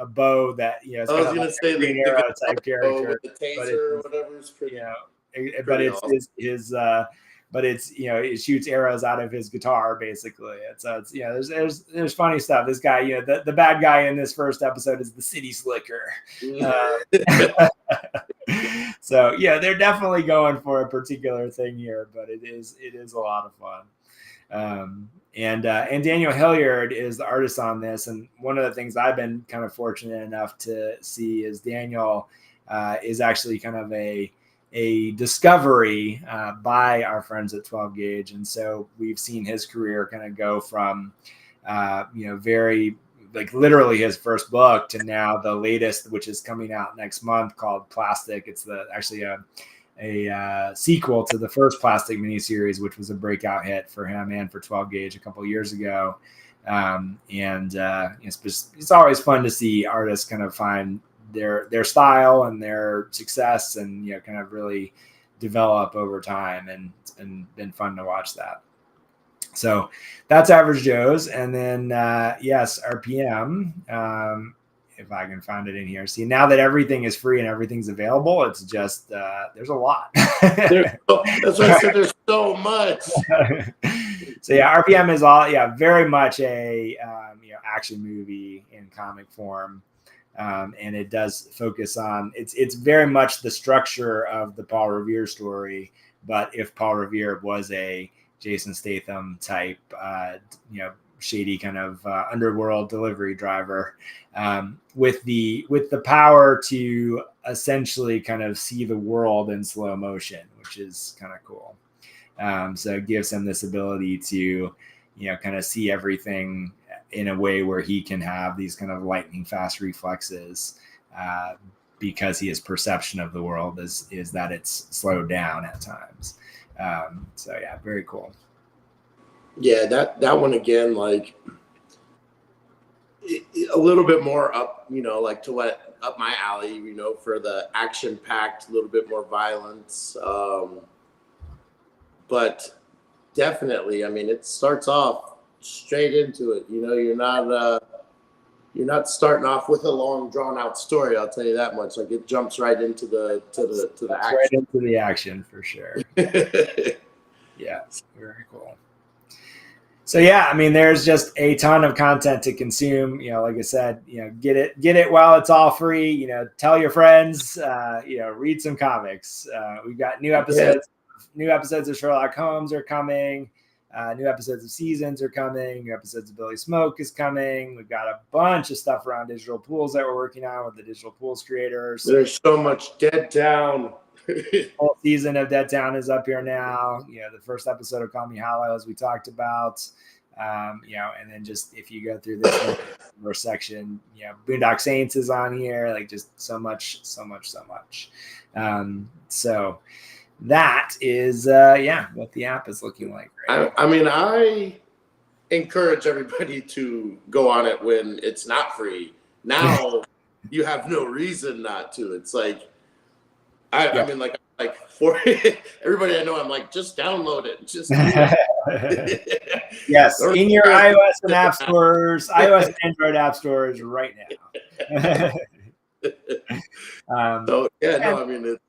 [SPEAKER 2] bow that it's
[SPEAKER 1] I was
[SPEAKER 2] kind
[SPEAKER 1] gonna
[SPEAKER 2] of
[SPEAKER 1] say
[SPEAKER 2] like
[SPEAKER 1] the
[SPEAKER 2] arrow type character,
[SPEAKER 1] with the taser or whatever is pretty.
[SPEAKER 2] But it's
[SPEAKER 1] awesome.
[SPEAKER 2] his but it's it shoots arrows out of his guitar basically. And so it's there's funny stuff. This guy, the bad guy in this first episode is the city slicker. So they're definitely going for a particular thing here, but it is a lot of fun. And Daniel Hilliard is the artist on this, and one of the things I've been kind of fortunate enough to see is Daniel is actually kind of a discovery by our friends at 12 gauge. And so we've seen his career kind of go from very, like, literally his first book to now the latest, which is coming out next month, called Plastic. It's actually a sequel to the first Plastic miniseries, which was a breakout hit for him and for 12 gauge a couple of years ago. It's always fun to see artists kind of find their style and their success, and kind of really develop over time, and it's been fun to watch that. So that's Average Joe's. And then RPM, if I can find it in here. See, now that everything is free and everything's available, it's just there's a lot.
[SPEAKER 1] That's why I said there's so much.
[SPEAKER 2] So RPM is all very much a action movie in comic form. And it does focus on it's very much the structure of the Paul Revere story, but if Paul Revere was a Jason Statham type, shady kind of underworld delivery driver, with the power to essentially kind of see the world in slow motion, which is kind of cool. So it gives him this ability to kind of see everything in a way where he can have these kind of lightning fast reflexes, because his perception of the world is that it's slowed down at times. Very cool.
[SPEAKER 1] Yeah, that one again, like a little bit more up, like to what up my alley, for the action packed, a little bit more violence. But definitely, I mean, it starts off straight into it. You're not starting off with a long drawn out story. I'll tell you that much. Like it jumps right into the action.
[SPEAKER 2] Right into the action for sure. Yeah, very cool. So yeah, I mean, there's just a ton of content to consume. Like I said, get it while it's all free. Tell your friends. Read some comics. We've got new episodes. Yeah. New episodes of Sherlock Holmes are coming. New episodes of Seasons are coming. New episodes of Billy Smoke is coming. We've got a bunch of stuff around digital pools that we're working on with the digital pools creators.
[SPEAKER 1] There's so much Dead Town.
[SPEAKER 2] Whole season of Dead Town is up here now. The first episode of Call Me Hollow, as we talked about. And then just if you go through this section, Boondock Saints is on here. Like just so much. So that is what the app is looking like right
[SPEAKER 1] now. I mean, I encourage everybody to go on it when it's not free. Now you have no reason not to. It's like I mean, like for everybody I know, I'm like, just download it. Just
[SPEAKER 2] yes, in your iOS and app stores, iOS and Android app stores right now.
[SPEAKER 1] I mean, it's,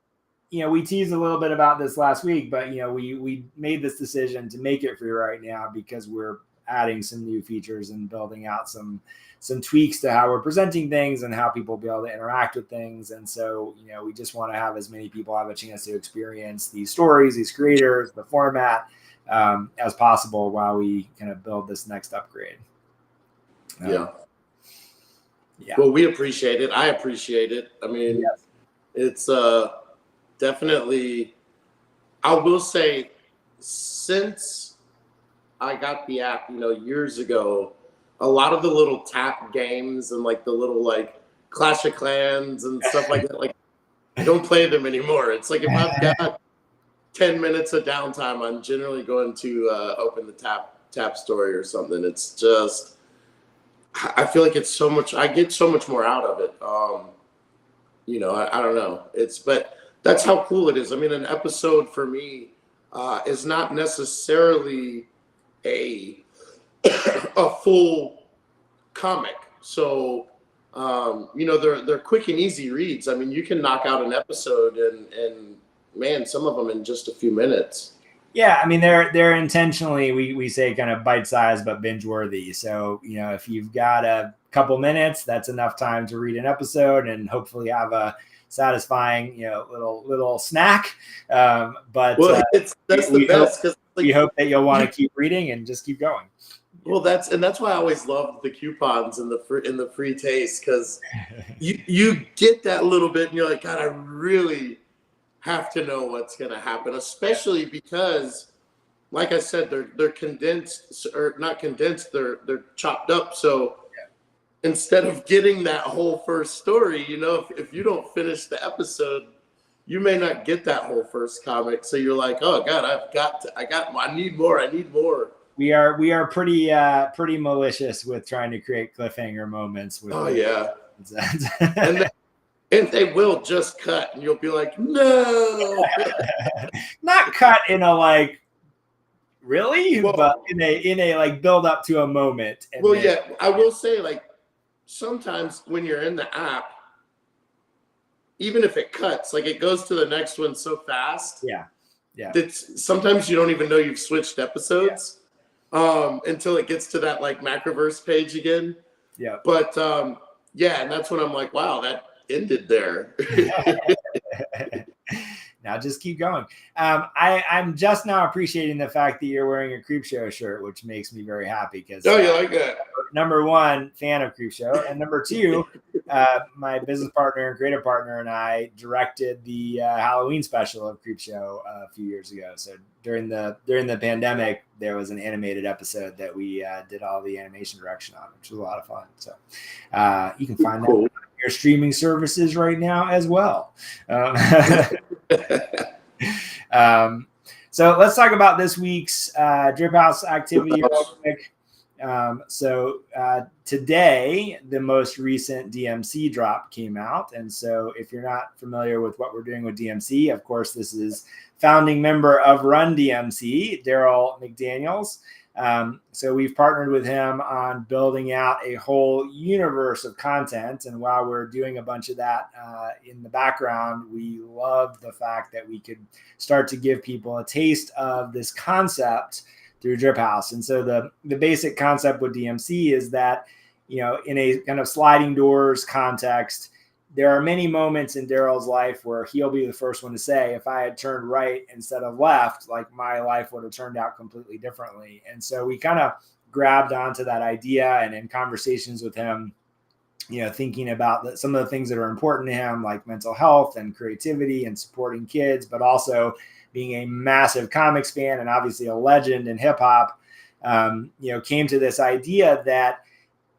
[SPEAKER 2] we teased a little bit about this last week, but we made this decision to make it free right now because we're adding some new features and building out some tweaks to how we're presenting things and how people will be able to interact with things. And so, we just want to have as many people have a chance to experience these stories, these creators, the format as possible while we kind of build this next upgrade.
[SPEAKER 1] Yeah. Well, we appreciate it. I appreciate it. I mean, yes. It's definitely, I will say, since I got the app, years ago, a lot of the little tap games and like the little like Clash of Clans and stuff like that, like I don't play them anymore. It's like if I've got 10 minutes of downtime, I'm generally going to open the tap story or something. It's just, I feel like I get so much more out of it. I don't know. But that's how cool it is. I mean, an episode for me is not necessarily a full comic. So, they're quick and easy reads. I mean, you can knock out an episode and man, some of them in just a few minutes.
[SPEAKER 2] Yeah. I mean, they're intentionally, we say kind of bite-sized, but binge worthy. So, if you've got a couple minutes, that's enough time to read an episode and hopefully have a satisfying, little snack. But
[SPEAKER 1] that's the best because
[SPEAKER 2] we hope that you'll want to keep reading and just keep going.
[SPEAKER 1] Well, that's why I always loved the coupons and the free taste, because you get that little bit and you're like, God, I really have to know what's going to happen, especially because, like I said, they're condensed, or not condensed, they're chopped up. So instead of getting that whole first story, if you don't finish the episode, you may not get that whole first comic. So you're like, oh God, I need more.
[SPEAKER 2] We are pretty malicious with trying to create cliffhanger moments.
[SPEAKER 1] And they will just cut, and you'll be like, no,
[SPEAKER 2] not cut in a like, really, but in a like build up to a moment.
[SPEAKER 1] I will say, like, sometimes when you're in the app, even if it cuts, like it goes to the next one so fast.
[SPEAKER 2] Yeah.
[SPEAKER 1] It's sometimes you don't even know you've switched episodes. Until it gets to that like Macroverse page again.
[SPEAKER 2] Yeah.
[SPEAKER 1] But and that's when I'm like, wow, that ended there.
[SPEAKER 2] Now just keep going. I'm just now appreciating the fact that you're wearing a Creepshow shirt, which makes me very happy because
[SPEAKER 1] you like that?
[SPEAKER 2] Number one, fan of Creepshow, and number two, my business partner and creative partner and I directed the Halloween special of Creepshow a few years ago. So during the pandemic, there was an animated episode that we did all the animation direction on, which was a lot of fun. So you can find that on your streaming services right now as well. So let's talk about this week's Drip House activity real quick. Today, the most recent DMC drop came out. And so if you're not familiar with what we're doing with DMC, of course, this is founding member of Run DMC, Daryl McDaniels. So we've partnered with him on building out a whole universe of content. And while we're doing a bunch of that in the background, we love the fact that we could start to give people a taste of this concept through Drip House. And so the basic concept with DMC is that, in a kind of sliding doors context, there are many moments in Daryl's life where he'll be the first one to say, if I had turned right instead of left, like my life would have turned out completely differently. And so we kind of grabbed onto that idea, and in conversations with him, thinking about some of the things that are important to him, like mental health and creativity and supporting kids, but also being a massive comics fan and obviously a legend in hip hop, came to this idea that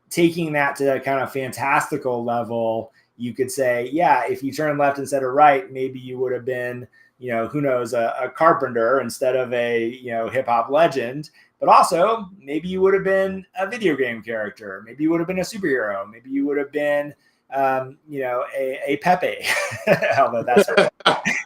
[SPEAKER 2] taking that to a kind of fantastical level, you could say, yeah, if you turn left instead of right, maybe you would have been, who knows, a carpenter instead of a, hip hop legend. But also, maybe you would have been a video game character. Maybe you would have been a superhero. Maybe you would have been, a Pepe, although that's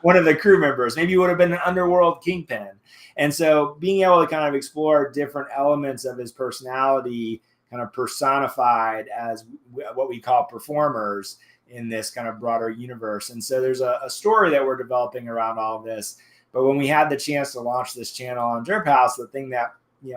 [SPEAKER 2] one of the crew members. Maybe you would have been an underworld kingpin. And so being able to kind of explore different elements of his personality kind of personified as what we call performers in this kind of broader universe. And so there's a story that we're developing around all of this. But when we had the chance to launch this channel on Drip House, the thing that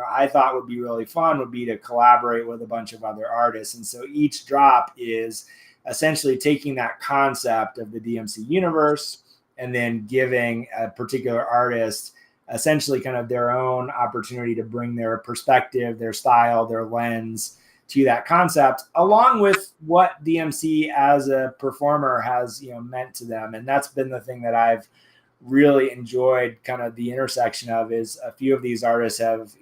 [SPEAKER 2] I thought would be really fun would be to collaborate with a bunch of other artists. And so each drop is essentially taking that concept of the DMC universe and then giving a particular artist essentially kind of their own opportunity to bring their perspective, their style, their lens to that concept, along with what DMC as a performer has, meant to them. And that's been the thing that I've really enjoyed kind of the intersection of, is a few of these artists have,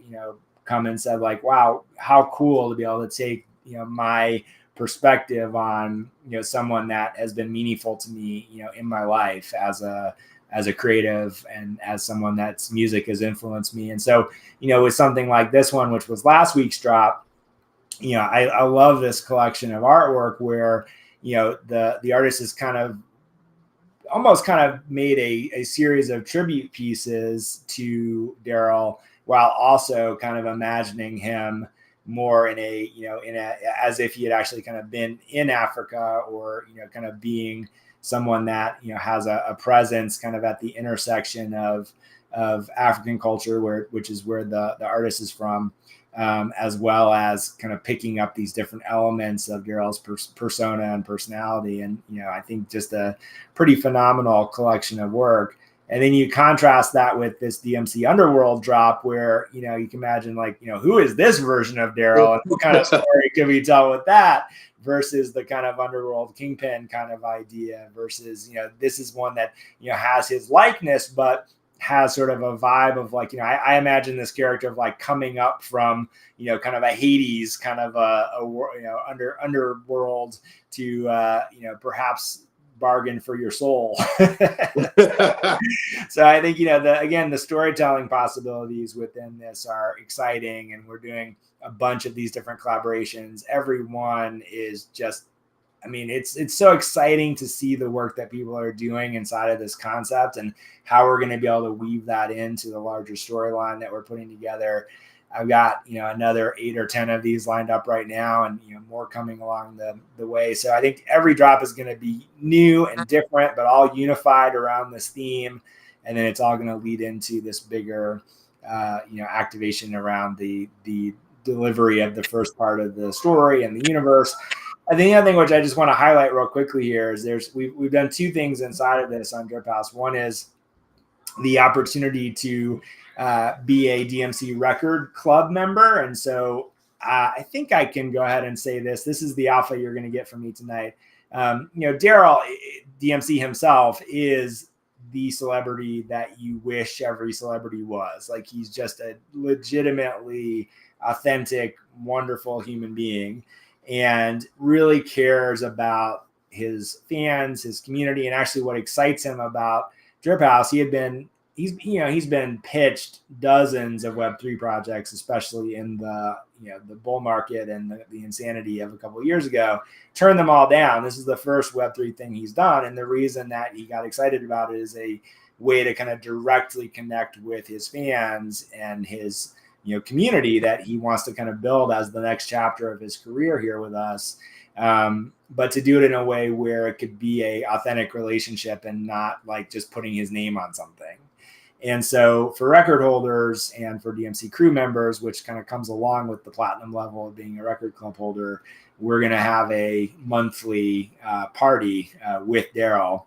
[SPEAKER 2] come and said like, wow, how cool to be able to take, my perspective on, someone that has been meaningful to me, in my life as a creative and as someone that's music has influenced me. And so, with something like this one, which was last week's drop, I love this collection of artwork where, the artist has kind of almost kind of made a series of tribute pieces to Daryl, while also kind of imagining him more in a as if he had actually kind of been in Africa, or, kind of being someone that, has a presence kind of at the intersection of African culture, which is where the artist is from, as well as kind of picking up these different elements of Daryl's persona and personality. And, I think just a pretty phenomenal collection of work. And then you contrast that with this DMC Underworld drop where, you can imagine like, who is this version of Daryl, and what kind of story can we tell with that, versus the kind of Underworld Kingpin kind of idea versus, this is one that, has his likeness, but has sort of a vibe of like, I imagine this character of like coming up from, kind of a Hades kind of underworld to, perhaps bargain for your soul. So I think, the storytelling possibilities within this are exciting, and we're doing a bunch of these different collaborations. Every one is just, it's so exciting to see the work that people are doing inside of this concept and how we're going to be able to weave that into the larger storyline that we're putting together. I've got, another 8 or 10 of these lined up right now, and, more coming along the way. So I think every drop is going to be new and different, but all unified around this theme. And then it's all going to lead into this bigger, activation around the delivery of the first part of the story and the universe. And the other thing, which I just want to highlight real quickly here, is we've done 2 things inside of this on Drip House. One is the opportunity to be a DMC record club member. And so I think I can go ahead and say this. This is the alpha you're going to get from me tonight. Daryl, DMC himself, is the celebrity that you wish every celebrity was. Like, he's just a legitimately authentic, wonderful human being, and really cares about his fans, his community, and actually what excites him about Drip House. He's been pitched dozens of Web3 projects, especially in the the bull market and the insanity of a couple of years ago, turned them all down. This is the first Web3 thing he's done. And the reason that he got excited about it is a way to kind of directly connect with his fans and his community that he wants to kind of build as the next chapter of his career here with us. But to do it in a way where it could be a authentic relationship and not like just putting his name on something. And so for record holders and for DMC crew members, which kind of comes along with the platinum level of being a record club holder, we're going to have a monthly party with Daryl.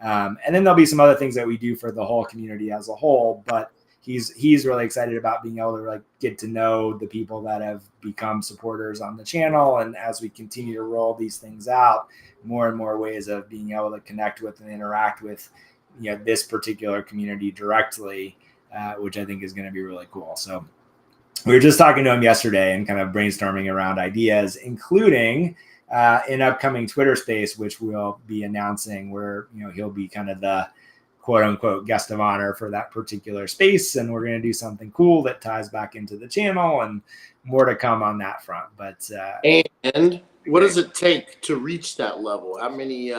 [SPEAKER 2] And then there'll be some other things that we do for the whole community as a whole, but he's really excited about being able to like get to know the people that have become supporters on the channel. And as we continue to roll these things out, more and more ways of being able to connect with and interact with this particular community directly, which I think is going to be really cool. So we were just talking to him yesterday and kind of brainstorming around ideas, including an upcoming Twitter space, which we'll be announcing, where he'll be kind of the quote unquote guest of honor for that particular space. And we're going to do something cool that ties back into the channel, and more to come on that front. But
[SPEAKER 1] and what does it take to reach that level? How many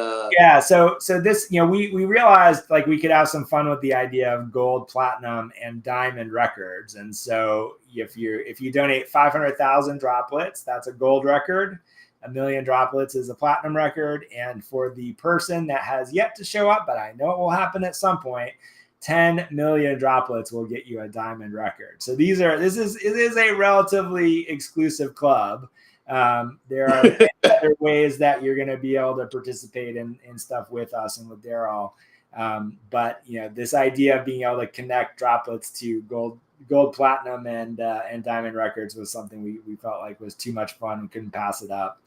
[SPEAKER 2] so this, we realized like we could have some fun with the idea of gold, platinum, and diamond records. And so if you donate 500,000 droplets, that's a gold record. 1 million droplets is a platinum record. And for the person that has yet to show up, but I know it will happen at some point, 10 million droplets will get you a diamond record. So it is a relatively exclusive club. There are other ways that you're going to be able to participate in stuff with us and with Daryl. But this idea of being able to connect droplets to gold, platinum, and diamond records was something we felt like was too much fun and couldn't pass it up.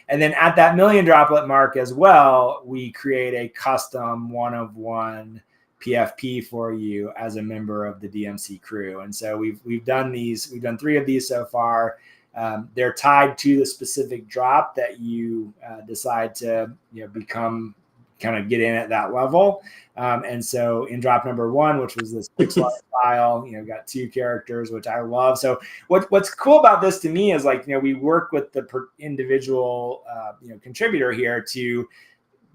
[SPEAKER 2] And then at that 1 million droplet mark as well, we create a custom 1-of-1 PFP for you as a member of the DMC crew. And so we've done 3 of these so far. They're tied to the specific drop that you decide to become, kind of get in at that level. And so in drop number 1, which was this pixel art file, got 2 characters, which I love. So what's cool about this to me is like, we work with the individual, contributor here to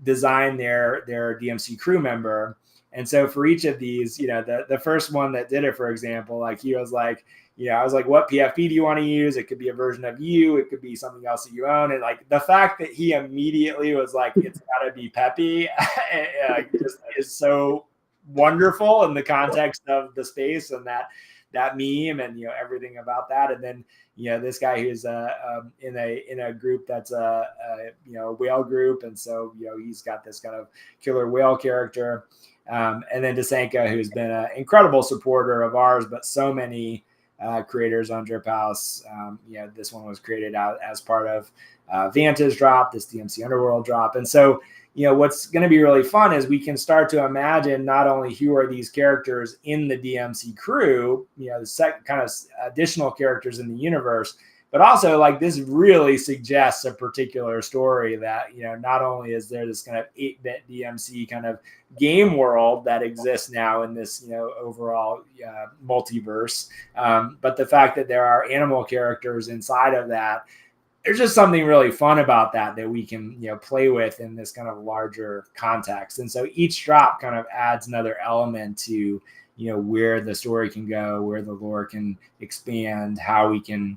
[SPEAKER 2] design their DMC crew member. And so for each of these, the first one that did it, for example, like he was like, I was like, what PFP do you want to use? It could be a version of you. It could be something else that you own. And like the fact that he immediately was like, it's got to be Peppy, just is so wonderful in the context of the space and that meme and, everything about that. And then, this guy who's in a group that's a whale group. And so, he's got this kind of killer whale character. And then Desanka, who's been an incredible supporter of ours, but so many creators on Drip House. This one was created out as part of Vantage drop, this DMC Underworld drop. And so, what's going to be really fun is we can start to imagine not only who are these characters in the DMC crew, the second kind of additional characters in the universe, but also like this really suggests a particular story that, not only is there this kind of 8-bit DMC kind of game world that exists now in this, overall multiverse, but the fact that there are animal characters inside of that, there's just something really fun about that we can, play with in this kind of larger context. And so each drop kind of adds another element to, where the story can go, where the lore can expand, how we can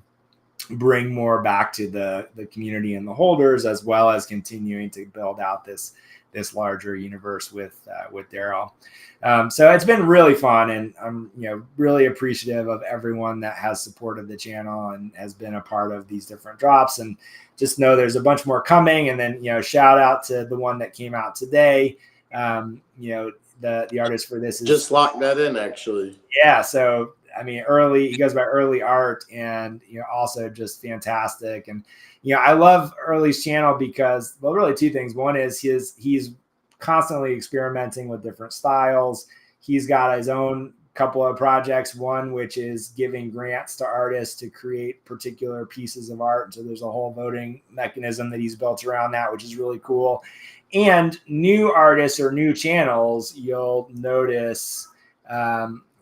[SPEAKER 2] bring more back to the community and the holders, as well as continuing to build out this larger universe with Daryl. So it's been really fun, and I'm really appreciative of everyone that has supported the channel and has been a part of these different drops. And just know there's a bunch more coming. And then shout out to the one that came out today. The artist for this is
[SPEAKER 1] just locked that in actually.
[SPEAKER 2] Yeah. So he goes by Early Art, and also just fantastic. And I love Early's channel because, well, really 2 things. One is he's constantly experimenting with different styles. He's got his own couple of projects, one which is giving grants to artists to create particular pieces of art. So there's a whole voting mechanism that he's built around that, which is really cool. And new artists or new channels, you'll notice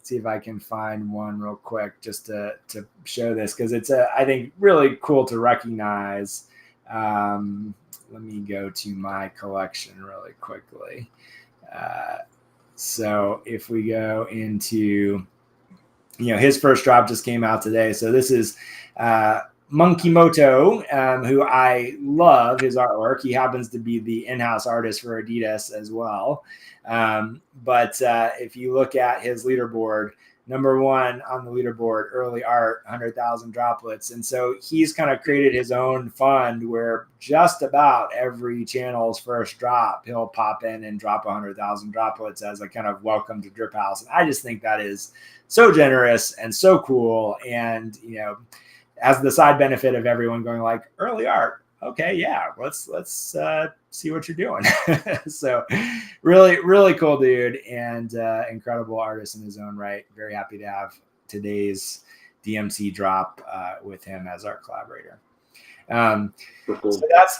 [SPEAKER 2] see if I can find one real quick just to show this, because it's I think really cool to recognize. Let me go to my collection really quickly. So if we go into, his first drop just came out today. So this is Monkey Moto, who I love his artwork. He happens to be the in-house artist for Adidas as well. But if you look at his leaderboard, number one on the leaderboard, early art, 100,000 droplets. And so he's kind of created his own fund where just about every channel's first drop, he'll pop in and drop 100,000 droplets as a kind of welcome to Drip House. And I just think that is so generous and so cool. And, as the side benefit of everyone going like, early art, okay, yeah, let's see what you're doing. So really, really cool dude, and incredible artist in his own right. Very happy to have today's DMC drop with him as our collaborator. So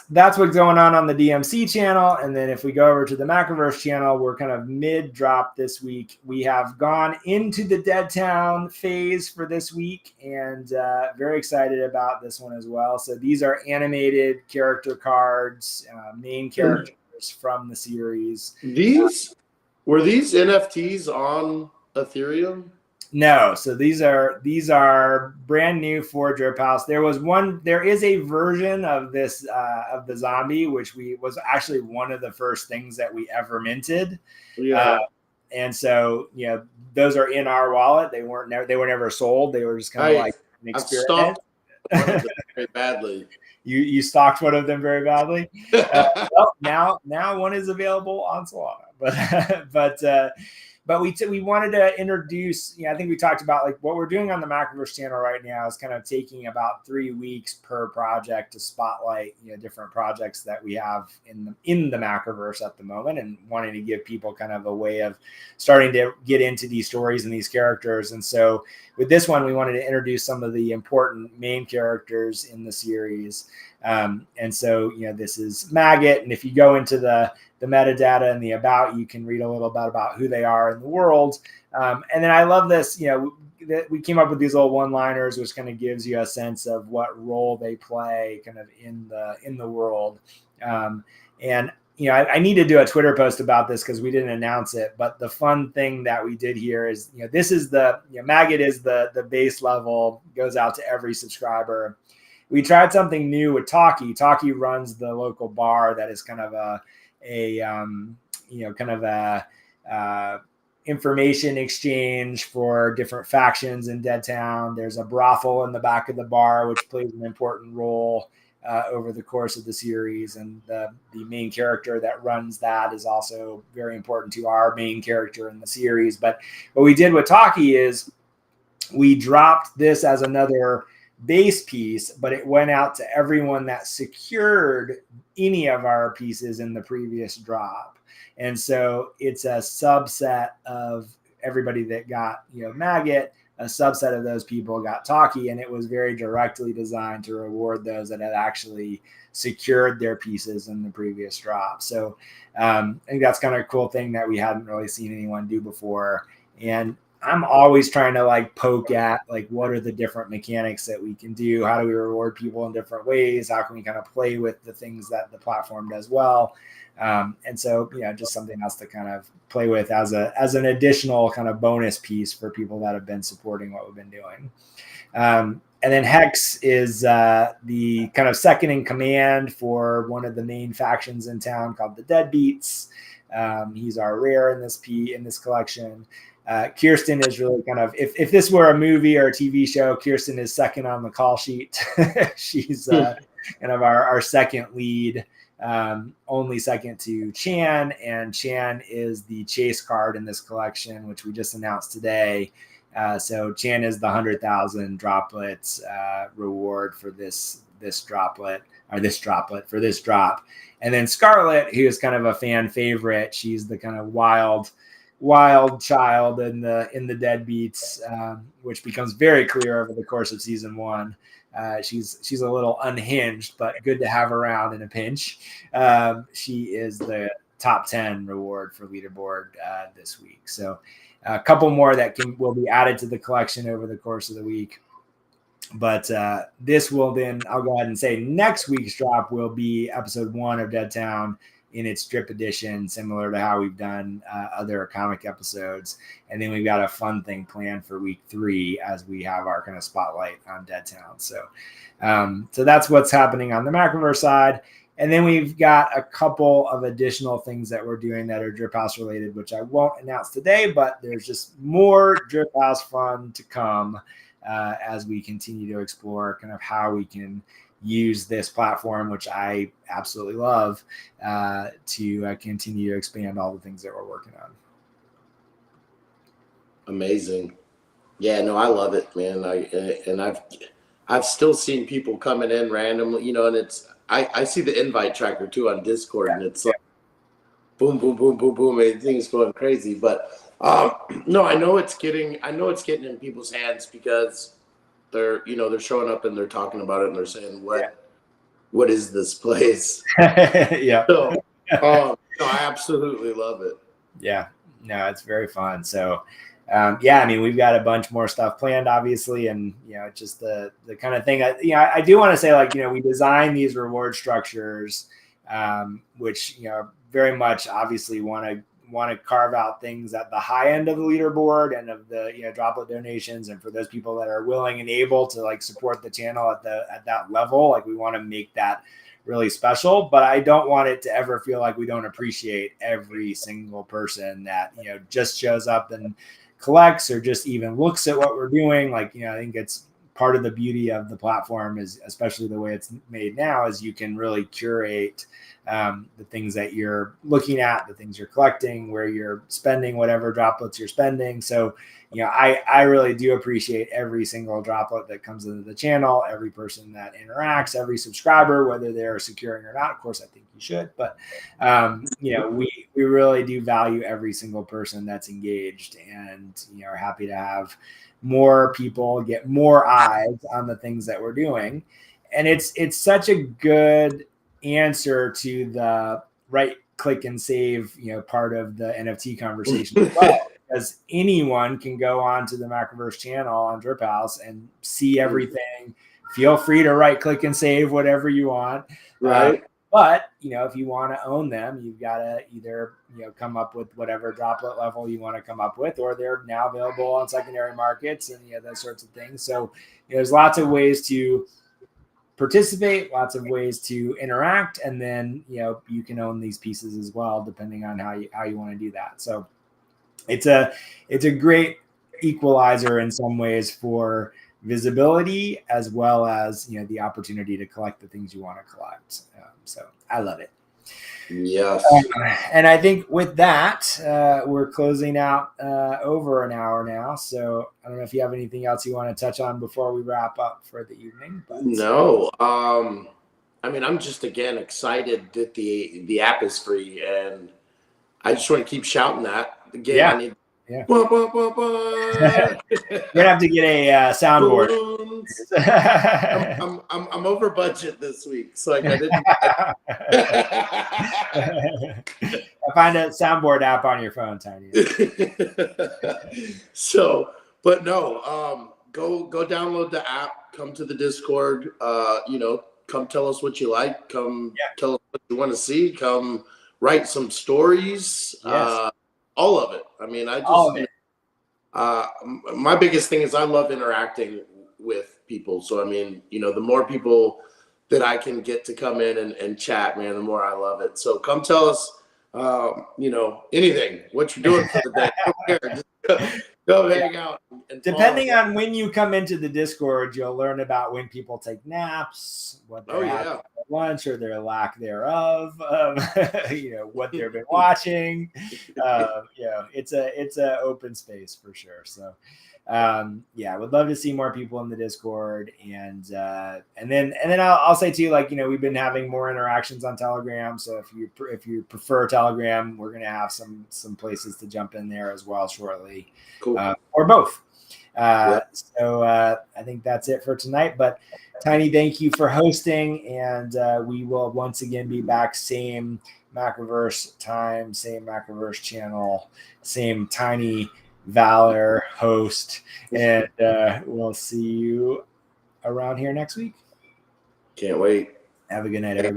[SPEAKER 2] that's what's going on the DMC channel. And then if we go over to the Macroverse channel, we're kind of mid drop this week. We have gone into the Dead Town phase for this week, and very excited about this one as well. So these are animated character cards, main characters from the series.
[SPEAKER 1] Were these NFTs on Ethereum?
[SPEAKER 2] No, so these are brand new for Drip House. There is a version of this of the zombie, which was actually one of the first things that we ever minted.
[SPEAKER 1] Yeah.
[SPEAKER 2] And so those are in our wallet. They were never sold. They were just kind of like an experiment.
[SPEAKER 1] I've stalked one of them very badly.
[SPEAKER 2] You stalked one of them very badly. Well, now one is available on Solana, but we wanted to introduce, I think we talked about like what we're doing on the Macroverse channel right now is kind of taking about 3 weeks per project to spotlight, different projects that we have in the Macroverse at the moment, and wanting to give people kind of a way of starting to get into these stories and these characters. And so with this one, we wanted to introduce some of the important main characters in the series. And so, this is Maggot. And if you go into the metadata and the about, you can read a little bit about who they are in the world. And then I love this, that we came up with these little one-liners, which kind of gives you a sense of what role they play kind of in the world. And I need to do a Twitter post about this because we didn't announce it, but the fun thing that we did here is, this is Maggot is the base level, goes out to every subscriber. We tried something new with Talkie. Talkie runs the local bar that is kind of a information exchange for different factions in Dead Town. There's a brothel in the back of the bar, which plays an important role over the course of the series. And the main character that runs that is also very important to our main character in the series. But what we did with Talkie is we dropped this as another base piece, but it went out to everyone that secured any of our pieces in the previous drop. And so it's a subset of everybody that got, Maggot. A subset of those people got Talkie, and it was very directly designed to reward those that had actually secured their pieces in the previous drop. So I think that's kind of a cool thing that we hadn't really seen anyone do before. And I'm always trying to like poke at like what are the different mechanics that we can do? How do we reward people in different ways? How can we kind of play with the things that the platform does well? And so, just something else to kind of play with as an additional kind of bonus piece for people that have been supporting what we've been doing. And then Hex is the kind of second in command for one of the main factions in town called the Deadbeats. He's our rare in this collection. Kirsten is really kind of, if this were a movie or a TV show, Kirsten is second on the call sheet. She's kind of our second lead, only second to Chan, and Chan is the chase card in this collection, which we just announced today. So Chan is the 100,000 droplets reward for this droplet for this drop. And then Scarlet, who is kind of a fan favorite, she's the kind of wild child in the Deadbeats, which becomes very clear over the course of season 1. She's a little unhinged, but good to have around in a pinch. She is the top 10 reward for leaderboard this week. So a couple more that will be added to the collection over the course of the week. But this will then, I'll go ahead and say next week's drop will be episode 1 of Dead Town in its strip edition, similar to how we've done other comic episodes. And then we've got a fun thing planned for week 3 as we have our kind of spotlight on Dead Town. So that's what's happening on the Macroverse side. And then we've got a couple of additional things that we're doing that are Drip House related, which I won't announce today, but there's just more Drip House fun to come as we continue to explore kind of how we can use this platform, which I absolutely love, to continue to expand all the things that we're working on.
[SPEAKER 1] Amazing. Yeah, no, I love it, man. I've still seen people coming in randomly, and it's I see the invite tracker too on Discord, and it's like boom, boom, boom, boom, boom, everything's going crazy. But no, I know it's getting in people's hands because they're showing up and they're talking about it and they're saying what is this place?
[SPEAKER 2] Yeah.
[SPEAKER 1] So no, I absolutely love it.
[SPEAKER 2] Yeah, no, it's very fun. So I mean, we've got a bunch more stuff planned, obviously, and just the kind of thing. I do want to say, we design these reward structures, which very much obviously want to carve out things at the high end of the leaderboard and of the droplet donations, and for those people that are willing and able to support the channel at that level, we want to make that really special. But I don't want it to ever feel like we don't appreciate every single person that just shows up and collects or just even looks at what we're doing. I think it's part of the beauty of the platform, is especially the way it's made now, is you can really curate the things that you're looking at, the things you're collecting, where you're spending whatever droplets you're spending. So I really do appreciate every single droplet that comes into the channel, every person that interacts, every subscriber, whether they're securing or not. Of course, I think you should, but we really do value every single person that's engaged, and are happy to have more people get more eyes on the things that we're doing. And it's such a good answer to the right click and save part of the NFT conversation as well, because anyone can go on to the Macroverse channel on Drip House and see everything. Feel free to right click and save whatever you want,
[SPEAKER 1] right?
[SPEAKER 2] But if you want to own them, you've got to either come up with whatever droplet level you want to come up with, or they're now available on secondary markets and those sorts of things. So there's lots of ways to participate, lots of ways to interact, and then you can own these pieces as well, depending on how you want to do that. So it's a great equalizer in some ways for visibility, as well as the opportunity to collect the things you want to collect. So I love it.
[SPEAKER 1] Yes.
[SPEAKER 2] And I think with that, we're closing out over an hour now. So I don't know if you have anything else you want to touch on before we wrap up for the evening. But
[SPEAKER 1] no. I mean, I'm just again excited that the app is free, and I just want to keep shouting that again.
[SPEAKER 2] Yeah.
[SPEAKER 1] I need.
[SPEAKER 2] Yeah.
[SPEAKER 1] Bah, bah, bah, bah.
[SPEAKER 2] You're gonna have to get a soundboard.
[SPEAKER 1] I'm over budget this week, so I didn't.
[SPEAKER 2] I find a soundboard app on your phone, Tiny.
[SPEAKER 1] So, but no, go download the app. Come to the Discord. Come tell us what you like. Come tell us what you want to see. Come write some stories.
[SPEAKER 2] Yes.
[SPEAKER 1] All of it. I mean, my biggest thing is I love interacting with people. So, I mean, the more people that I can get to come in and chat, man, the more I love it. So come tell us, anything, what you're doing for the day. Just go hang out. And
[SPEAKER 2] depending on when you come into the Discord, you'll learn about when people take naps, what they're having at lunch or their lack thereof, what they've been watching. It's a open space for sure. So would love to see more people in the Discord, and then I'll say too, we've been having more interactions on Telegram. So if you prefer Telegram, we're gonna have some places to jump in there as well shortly.
[SPEAKER 1] Cool.
[SPEAKER 2] Or both. I think that's it for tonight. But Tiny, thank you for hosting, and we will once again be back, same Macroverse time, same Macroverse channel, same Tiny Valor host, and we'll see you around here next week.
[SPEAKER 1] Can't wait.
[SPEAKER 2] Have a good night, everybody.